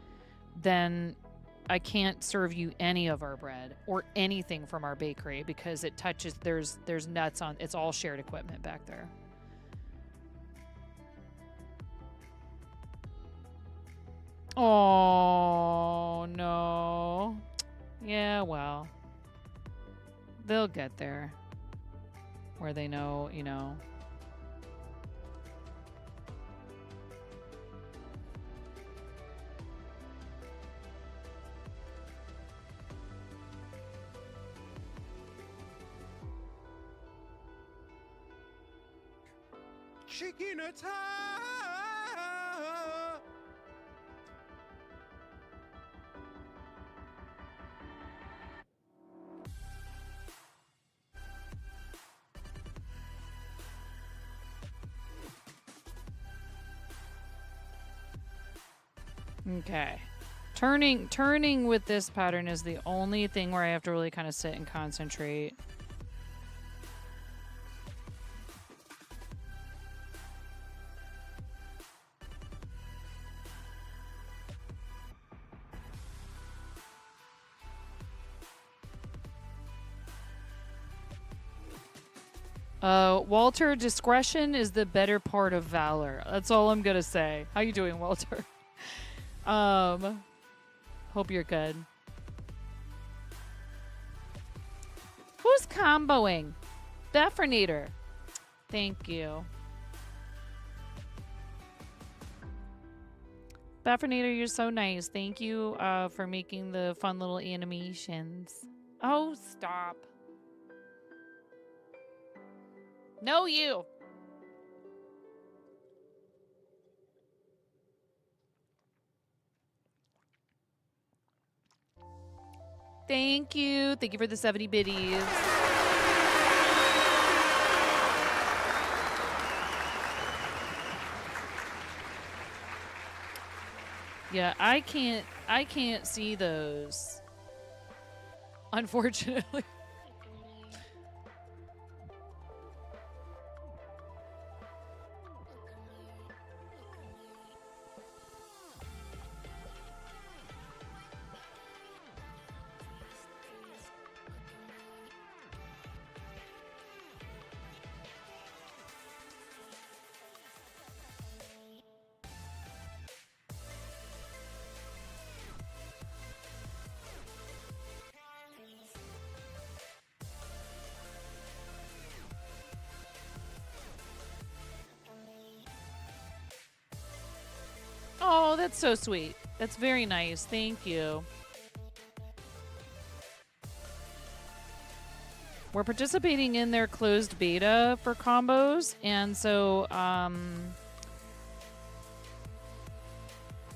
[SPEAKER 1] then I can't serve you any of our bread or anything from our bakery because it touches, there's nuts on, it's all shared equipment back there. Oh, no. Yeah, well, they'll get there where they know, you know.
[SPEAKER 5] Chicken attack!
[SPEAKER 1] Okay. Turning with this pattern is the only thing where I have to really kind of sit and concentrate. Walter, discretion is the better part of valor. That's all I'm gonna say. How you doing, Walter? Hope you're good. Who's comboing? Beffernator. Thank you. Beffernator, you're so nice. Thank you for making the fun little animations. Oh, stop. No, you. Thank you. Thank you for the 70 biddies. Yeah, I can't see those. Unfortunately. That's so sweet. That's very nice. Thank you. We're participating in their closed beta for combos, and so I'm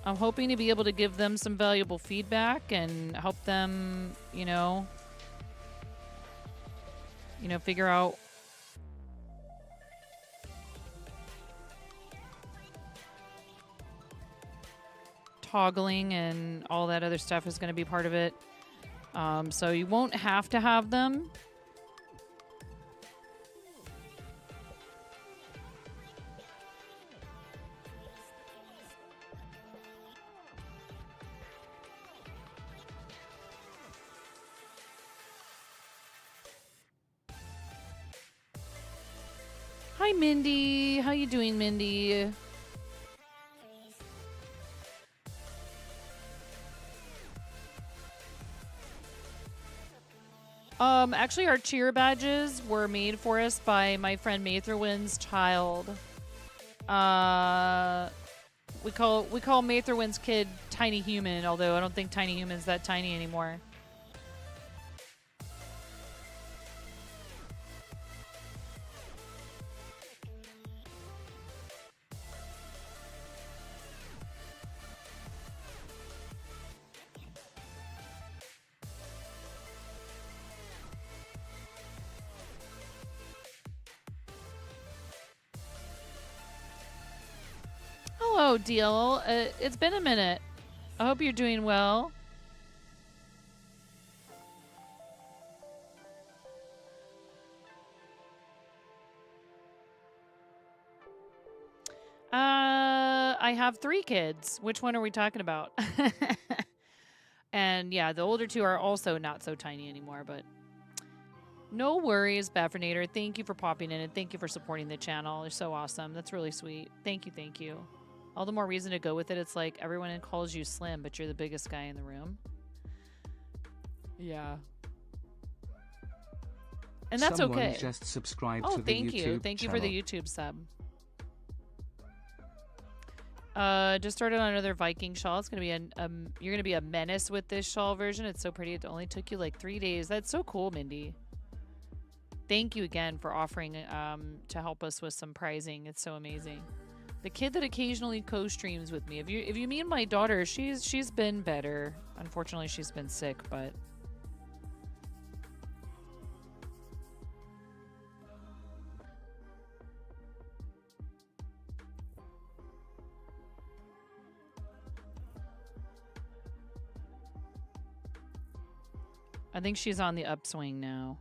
[SPEAKER 1] hoping to be able to give them some valuable feedback and help them, figure out toggling and all that other stuff is going to be part of it. So you won't have to have them. Hi, Mindy. How you doing, Mindy? Actually, our cheer badges were made for us by my friend Matherwin's child. We call Matherwin's kid Tiny Human, although I don't think Tiny Human's that tiny anymore. Hello, Deal. It's been a minute. I hope you're doing well. I have 3 kids. Which one are we talking about? And yeah, the older 2 are also not so tiny anymore, but no worries, Baffinator. Thank you for popping in and thank you for supporting the channel. You're so awesome. That's really sweet. Thank you, thank you. All the more reason to go with it. It's like everyone calls you Slim, but you're the biggest guy in the room. Yeah. And that's
[SPEAKER 2] Someone
[SPEAKER 1] okay.
[SPEAKER 2] just subscribed
[SPEAKER 1] Oh,
[SPEAKER 2] to the
[SPEAKER 1] thank
[SPEAKER 2] YouTube
[SPEAKER 1] you. Thank you for the
[SPEAKER 2] channel.
[SPEAKER 1] YouTube sub. Just started on another Viking shawl. It's gonna be you're gonna be a menace with this shawl version. It's so pretty. It only took you like 3 days. That's so cool, Mindy. Thank you again for offering to help us with some pricing. It's so amazing. The kid that occasionally co-streams with me. If you mean my daughter, she's been better. Unfortunately, she's been sick, but I think she's on the upswing now.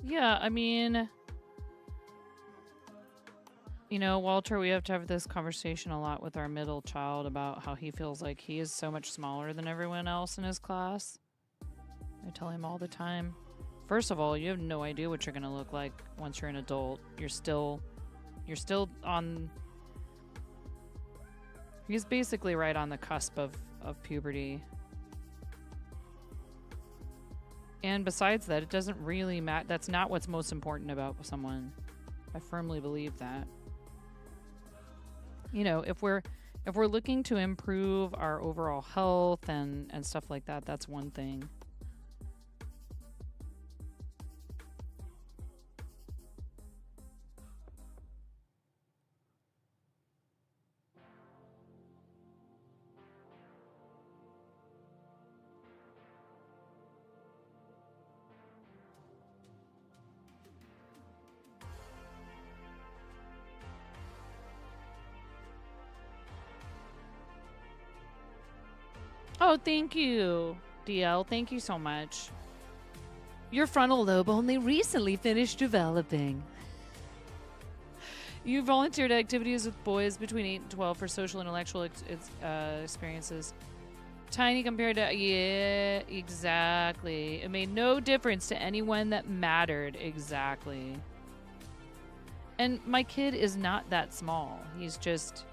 [SPEAKER 1] Yeah, I mean, Walter, we have to have this conversation a lot with our middle child about how he feels like he is so much smaller than everyone else in his class. I tell him all the time, first of all, you have no idea what you're going to look like once you're an adult. You're still on, he's basically right on the cusp of puberty. And besides that, it doesn't really matter. That's not what's most important about someone. I firmly believe that. If we're looking to improve our overall health and stuff like that, that's one thing. Oh, thank you. DL, thank you so much.
[SPEAKER 3] Your frontal lobe only recently finished developing.
[SPEAKER 1] You volunteered at activities with boys between 8 and 12 for social intellectual experiences. Tiny compared to, yeah, exactly. It made no difference to anyone that mattered, exactly. And my kid is not that small. He's just,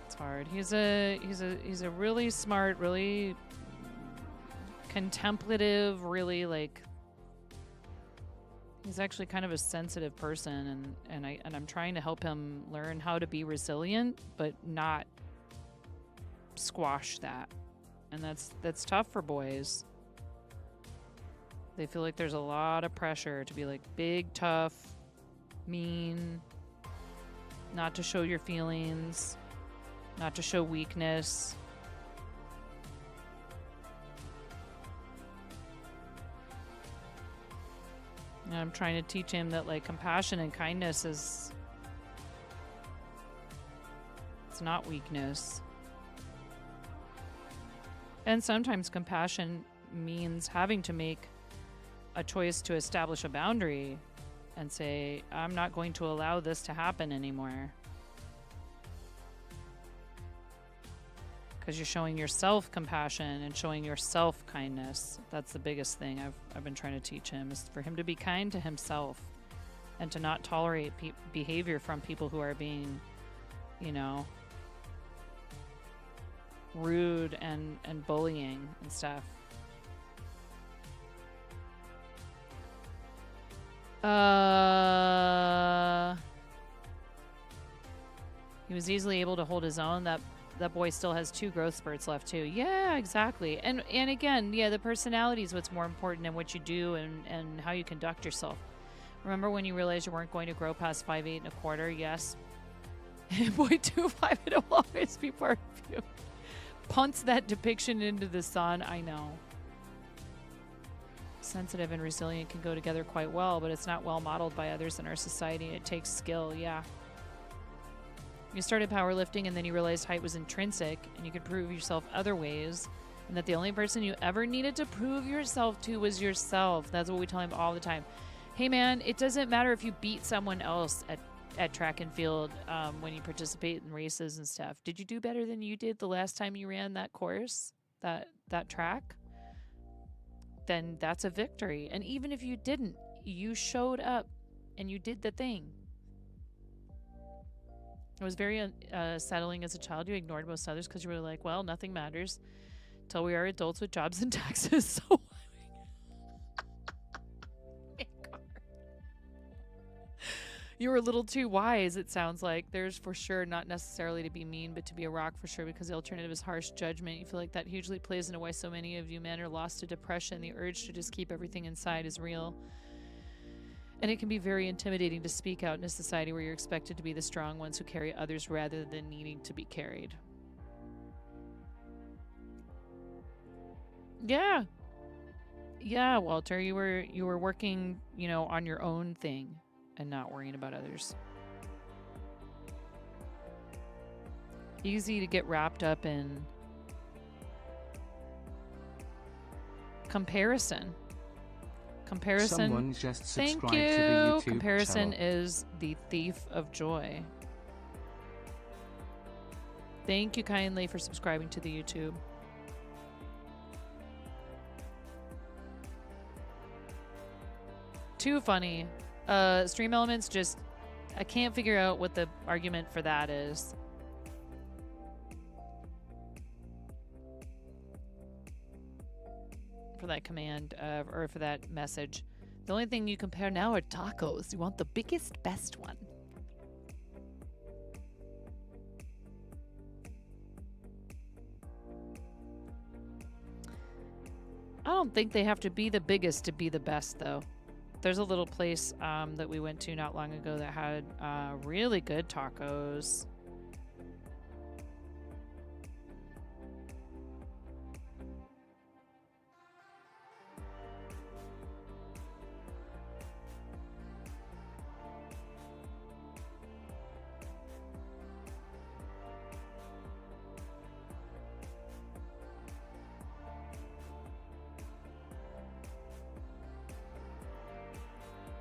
[SPEAKER 1] it's hard. He's a really smart, really contemplative, really like, he's actually kind of a sensitive person, and I'm trying to help him learn how to be resilient, but not squash that. And that's tough for boys. They feel like there's a lot of pressure to be like big, tough, mean, not to show your feelings, not to show weakness. And I'm trying to teach him that like compassion and kindness it's not weakness. And sometimes compassion means having to make a choice to establish a boundary and say, I'm not going to allow this to happen anymore. Because you're showing yourself compassion and showing yourself kindness. That's the biggest thing I've been trying to teach him, is for him to be kind to himself and to not tolerate behavior from people who are being, you know, rude and bullying and stuff. He was easily able to hold his own. That boy still has 2 growth spurts left too. Yeah, exactly. And again, yeah, the personality is what's more important than what you do and how you conduct yourself. Remember when you realized you weren't going to grow past 5'8" and a quarter? Yes. Boy 2'5" and will always be part of you. Punts that depiction into the sun. I know. Sensitive and resilient can go together quite well, but it's not well modeled by others in our society. It takes skill, yeah. You started powerlifting and then you realized height was intrinsic and you could prove yourself other ways, and that the only person you ever needed to prove yourself to was yourself. That's what we tell him all the time. Hey man, it doesn't matter if you beat someone else at track and field when you participate in races and stuff. Did you do better than you did the last time you ran that course, that track? Then that's a victory. And even if you didn't, you showed up and you did the thing. It was very settling as a child. You ignored most others because you were like, well, nothing matters till we are adults with jobs and taxes. So you were a little too wise, it sounds like. There's for sure not necessarily to be mean, but to be a rock for sure, because the alternative is harsh judgment. You feel like that hugely plays into why so many of you men are lost to depression. The urge to just keep everything inside is real. And it can be very intimidating to speak out in a society where you're expected to be the strong ones who carry others rather than needing to be carried. Yeah. Yeah, Walter, you were working, you know, on your own thing and not worrying about others. Easy to get wrapped up in comparison.
[SPEAKER 2] Someone just
[SPEAKER 1] Thank
[SPEAKER 2] subscribed
[SPEAKER 1] you.
[SPEAKER 2] to the YouTube
[SPEAKER 1] Comparison
[SPEAKER 2] channel.
[SPEAKER 1] is the thief of joy. Thank you kindly for subscribing to the YouTube. Too funny. Stream Elements just, I can't figure out what the argument for that is. For that command, or for that message. The only thing you compare now are tacos. You want the biggest, best one. I don't think they have to be the biggest to be the best, though. There's a little place that we went to not long ago that had really good tacos.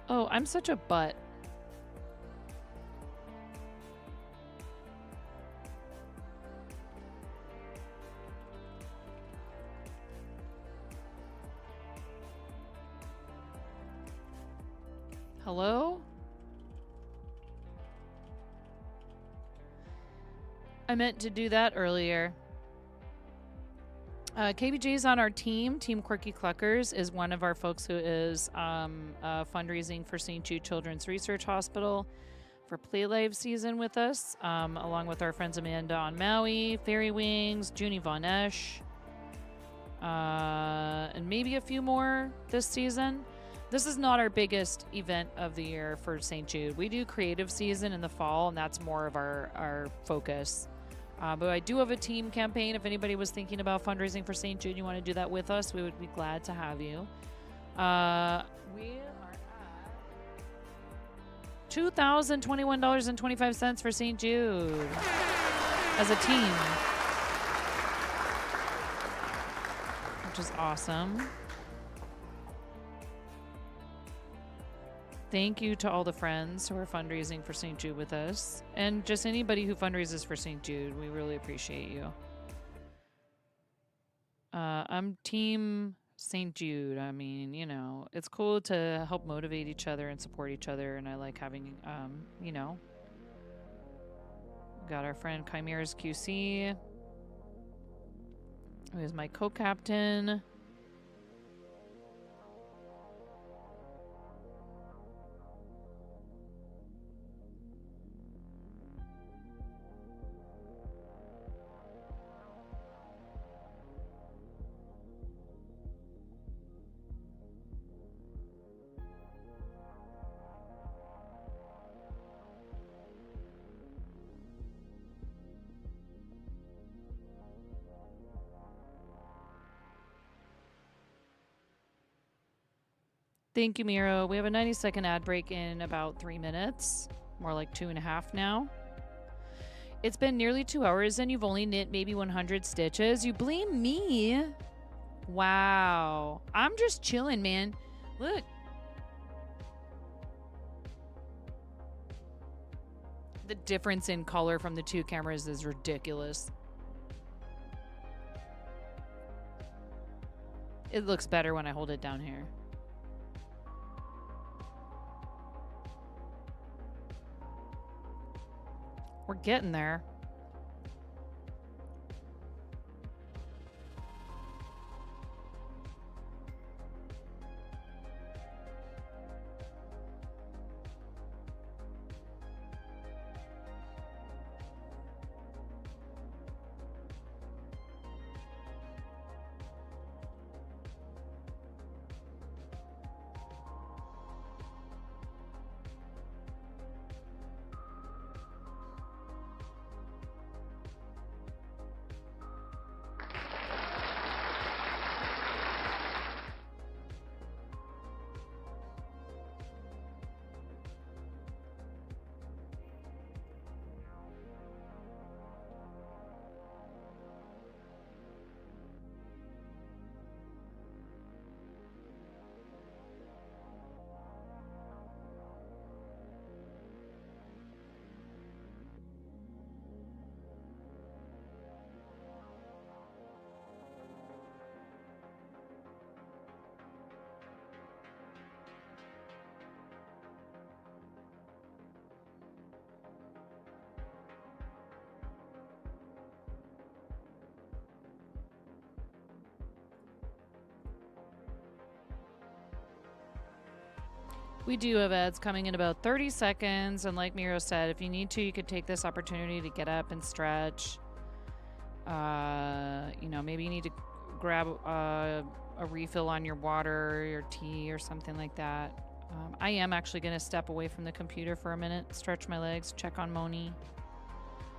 [SPEAKER 1] Oh, I'm such a butt. Hello? I meant to do that earlier. KBJ's on our team. Team Quirky Cluckers is one of our folks who is fundraising for St. Jude Children's Research Hospital for Play Live season with us, along with our friends Amanda on Maui, Fairy Wings, Junie Von Esch, and maybe a few more this season. This is not our biggest event of the year for St. Jude. We do creative season in the fall, and that's more of our focus. But I do have a team campaign. If anybody was thinking about fundraising for St. Jude, you want to do that with us, we would be glad to have you. We are at $2,021.25 for St. Jude as a team, which is awesome. Thank you to all the friends who are fundraising for St. Jude with us, and just anybody who fundraises for St. Jude. We really appreciate you. I'm Team St. Jude. I mean, you know, it's cool to help motivate each other and support each other, and I like having, you know, got our friend Chimera's QC, who is my co-captain. Thank you, Miro. We have a 90-second ad break in about 3 minutes. More like 2.5 now. It's been nearly 2 hours and you've only knit maybe 100 stitches. You blame me? Wow. I'm just chilling, man. Look. The difference in color from the two cameras is ridiculous. It looks better when I hold it down here. We're getting there. We do have ads coming in about 30 seconds. And like Miro said, if you need to, you could take this opportunity to get up and stretch. You know, maybe you need to grab a refill on your water or your tea or something like that. I am actually going to step away from the computer for a minute, stretch my legs, check on Moni.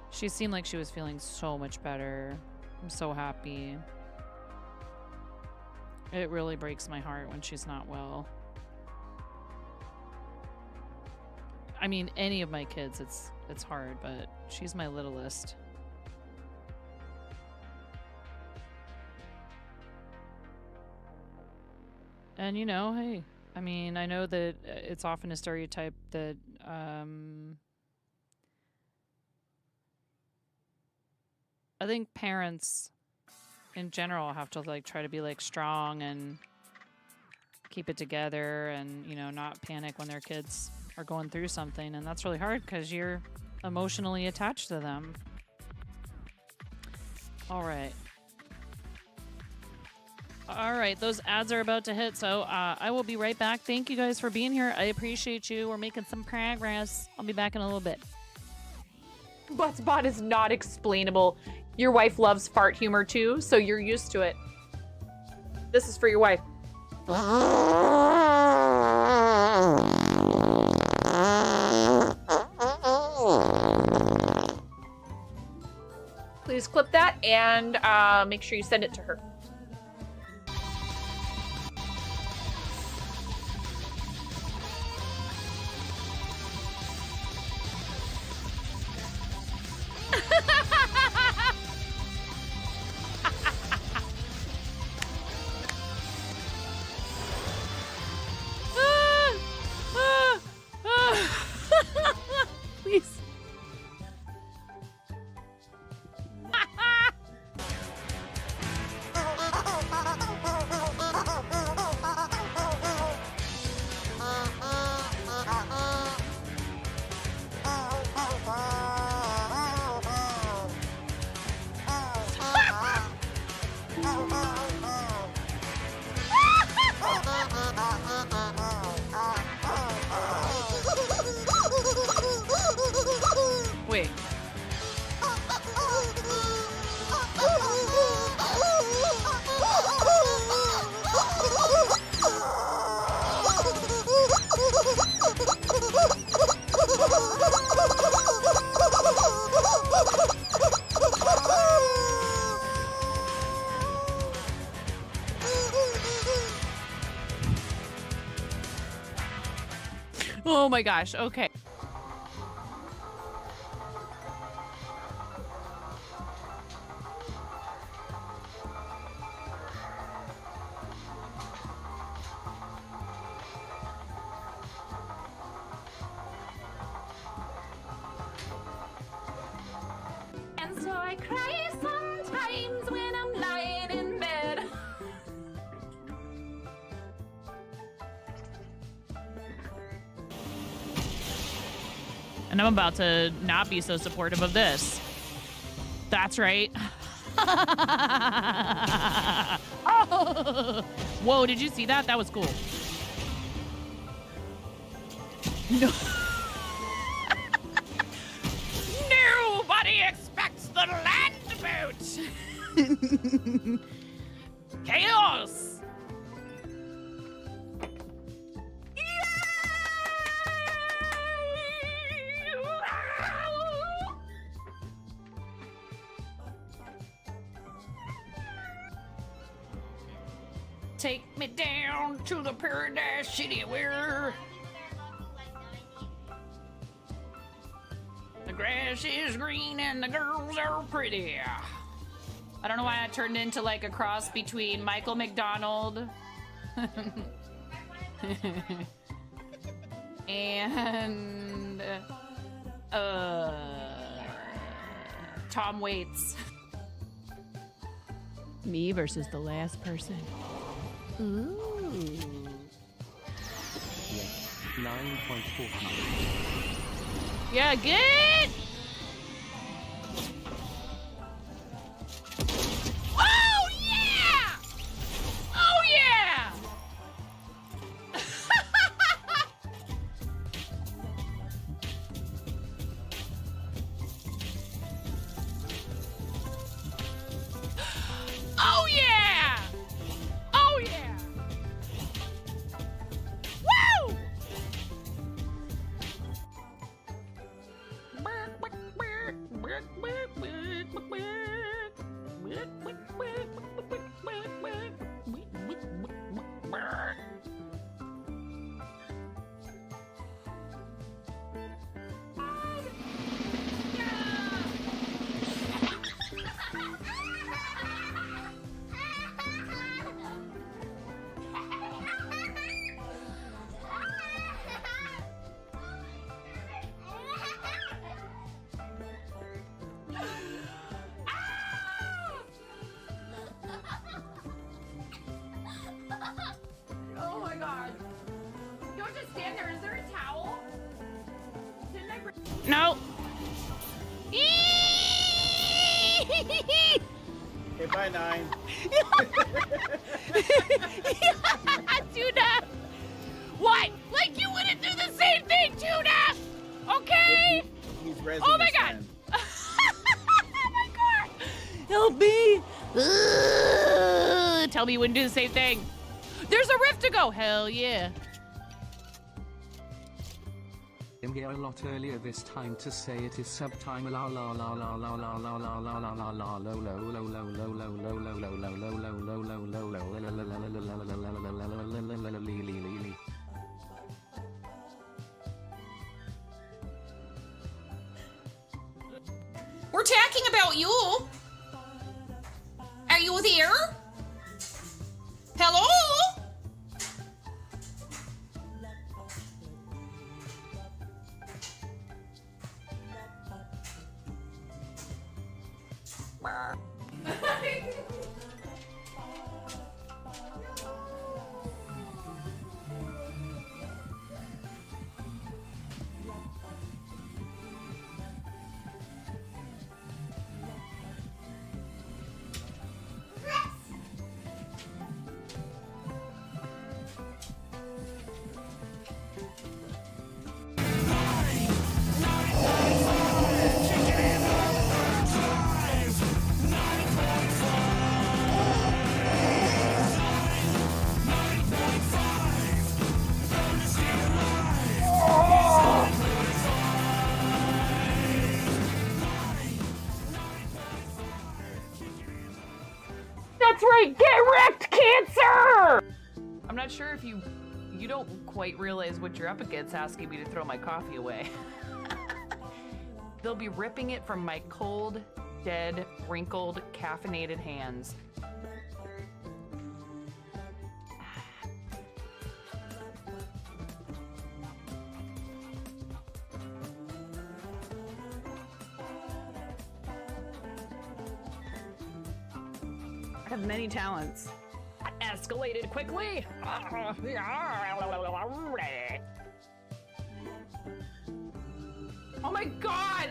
[SPEAKER 1] She seemed like she was feeling so much better. I'm so happy. It really breaks my heart when she's not well. I mean, any of my kids, it's hard, but she's my littlest. And you know, hey, I mean, I know that it's often a stereotype that I think parents in general have to like try to be like strong and keep it together and, you know, not panic when their kids are going through something. And that's really hard because you're emotionally attached to them. All right. All right, those ads are about to hit, so I will be right back. Thank you guys for being here. I appreciate you. We're making some progress. I'll be back in a little bit.
[SPEAKER 5] Buttspot is not explainable. Your wife loves fart humor too, so you're used to it. This is for your wife. Please clip that and make sure you send it to her.
[SPEAKER 1] Please. Wait. Oh my gosh, okay.
[SPEAKER 5] And so I cry sometimes when I'm lying in bed.
[SPEAKER 1] And I'm about to not be so supportive of this. That's right. Oh. Whoa, did you see that? That was cool. No. Nobody expects the land boat. Chaos. Take me down to the paradise city where the grass is green and the girls are pretty. I don't know why I turned into like a cross between Michael McDonald and Tom Waits.
[SPEAKER 3] Me versus the last person. Ooh.
[SPEAKER 2] 9.49.
[SPEAKER 1] Yeah, get! Oh yeah! Oh yeah! Oh yeah! Oh yeah! Woo! No.
[SPEAKER 6] Okay, bye, 9.
[SPEAKER 1] Tuna! What? Like you wouldn't do the same thing, Tuna! Okay?
[SPEAKER 6] He's rezzing
[SPEAKER 1] Oh my
[SPEAKER 6] his
[SPEAKER 1] god!
[SPEAKER 6] friend.
[SPEAKER 1] Oh my god! Help me! Tell me you wouldn't do the same thing. There's a rift to go. Hell yeah.
[SPEAKER 2] I'm here a lot earlier this time to say it is subtime la la la la la la la la la la la la lo lo lo lo lo lo lo lo lo lo lo lo lo lo lo.
[SPEAKER 7] We're talking about you. Are you there? Hello?
[SPEAKER 5] That's right, get wrecked, Cancer!
[SPEAKER 1] I'm not sure if you don't quite realize what you're up against asking me to throw my coffee away. They'll be ripping it from my cold, dead, wrinkled, caffeinated hands. I have many talents. Escalated quickly. Oh my god!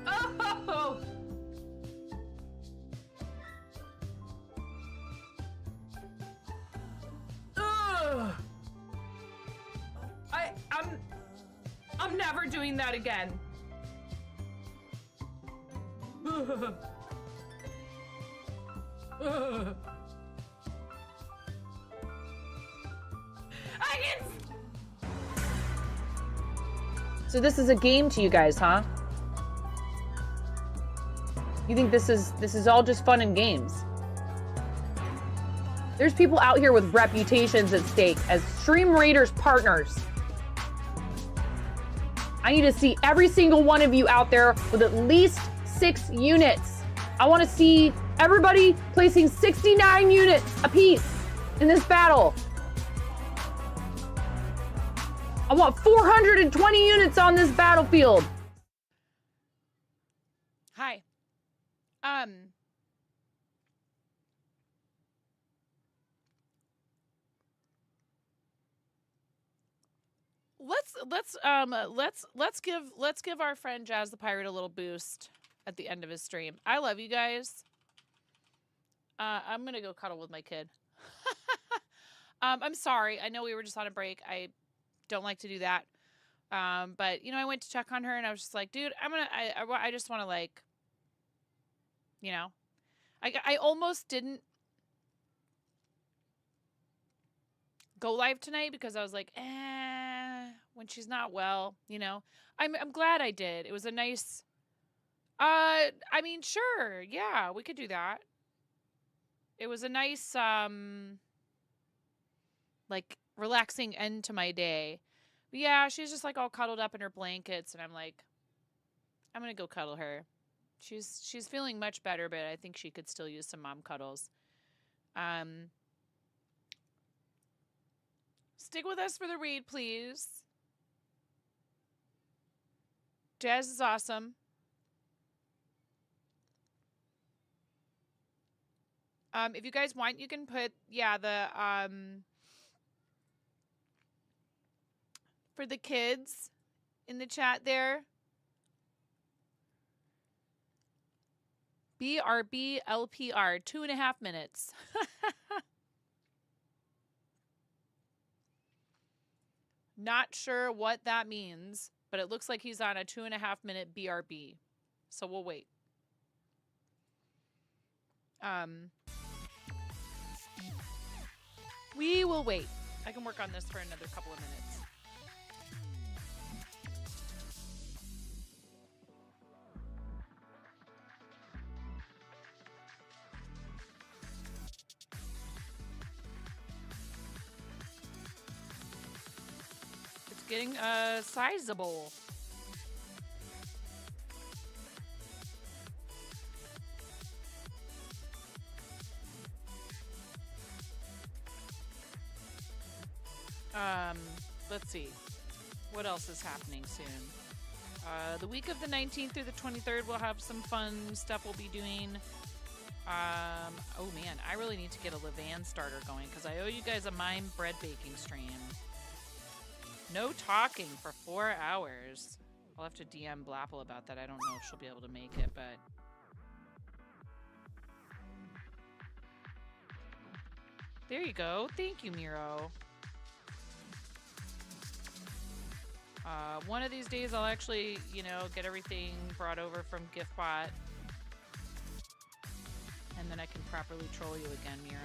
[SPEAKER 1] Oh! Ugh. I'm never doing that again.
[SPEAKER 5] So this is a game to you guys, huh? You think this is all just fun and games? There's people out here with reputations at stake as Stream Raiders partners. I need to see every single one of you out there with at least 6 units. I want to see everybody placing 69 units apiece in this battle. I want 420 units on this battlefield.
[SPEAKER 1] Hi. Let's give our friend Jazz the Pirate a little boost at the end of his stream. I love you guys. I'm gonna go cuddle with my kid. I'm sorry. I know we were just on a break. I don't like to do that. But you know, I went to check on her and I was just like, dude, I just want to, like, you know, I almost didn't go live tonight because I was like, when she's not well, you know. I'm glad I did. It was a nice, I mean, sure, yeah, we could do that. It was a nice, like, relaxing end to my day. But yeah, she's just like all cuddled up in her blankets, and I'm like, I'm gonna go cuddle her. She's feeling much better, but I think she could still use some mom cuddles. Stick with us for the read, please. Jazz is awesome. If you guys want, you can put, yeah, the, for the kids, in the chat there? BRB LPR, 2.5 minutes. Not sure what that means, but it looks like he's on a 2.5 minute BRB. So we'll wait. We will wait. I can work on this for another couple of minutes. It's getting sizable. Let's see. What else is happening soon? The week of the 19th through the 23rd, we'll have some fun stuff we'll be doing. Oh man, I really need to get a Levan starter going because I owe you guys a mime bread baking stream. No talking for 4 hours. I'll have to DM Blapple about that. I don't know if she'll be able to make it, but... There you go. Thank you, Miro. One of these days I'll actually, you know, get everything brought over from GiftBot. And then I can properly troll you again, Miro.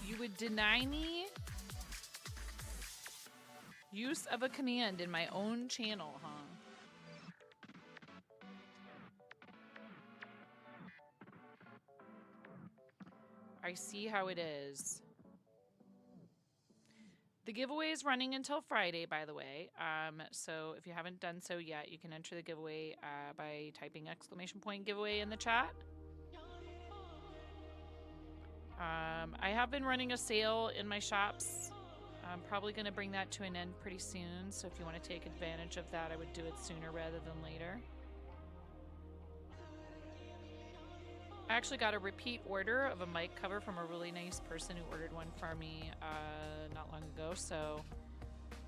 [SPEAKER 1] You would deny me use of a command in my own channel, huh? I see how it is. The giveaway is running until Friday, by the way. So if you haven't done so yet, you can enter the giveaway by typing !giveaway in the chat. I have been running a sale in my shops. I'm probably going to bring that to an end pretty soon. So if you want to take advantage of that, I would do it sooner rather than later. I actually got a repeat order of a mic cover from a really nice person who ordered one for me not long ago. So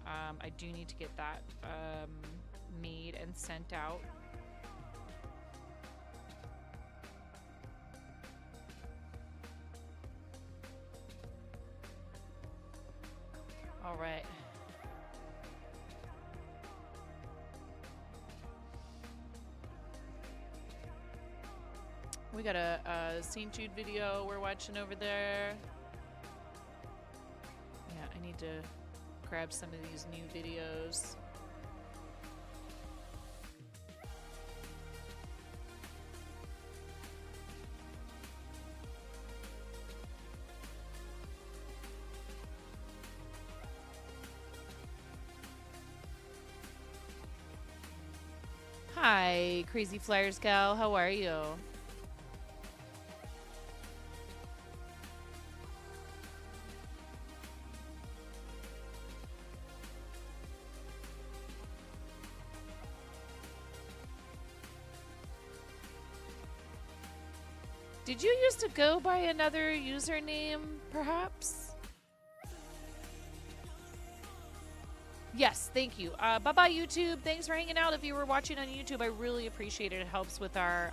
[SPEAKER 1] I do need to get that made and sent out. All right. We got a St. Jude video we're watching over there. Yeah, I need to grab some of these new videos. Hi, Crazy Flyers gal. How are you? Did you used to go by another username, perhaps? Yes, thank you. Bye-bye, YouTube. Thanks for hanging out. If you were watching on YouTube, I really appreciate it. It helps with our...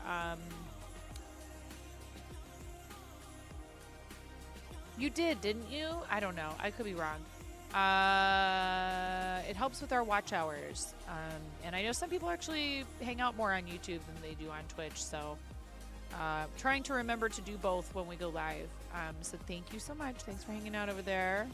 [SPEAKER 1] You did, didn't you? I don't know. I could be wrong. It helps with our watch hours. And I know some people actually hang out more on YouTube than they do on Twitch, so... trying to remember to do both when we go live. So thank you so much. Thanks for hanging out over there.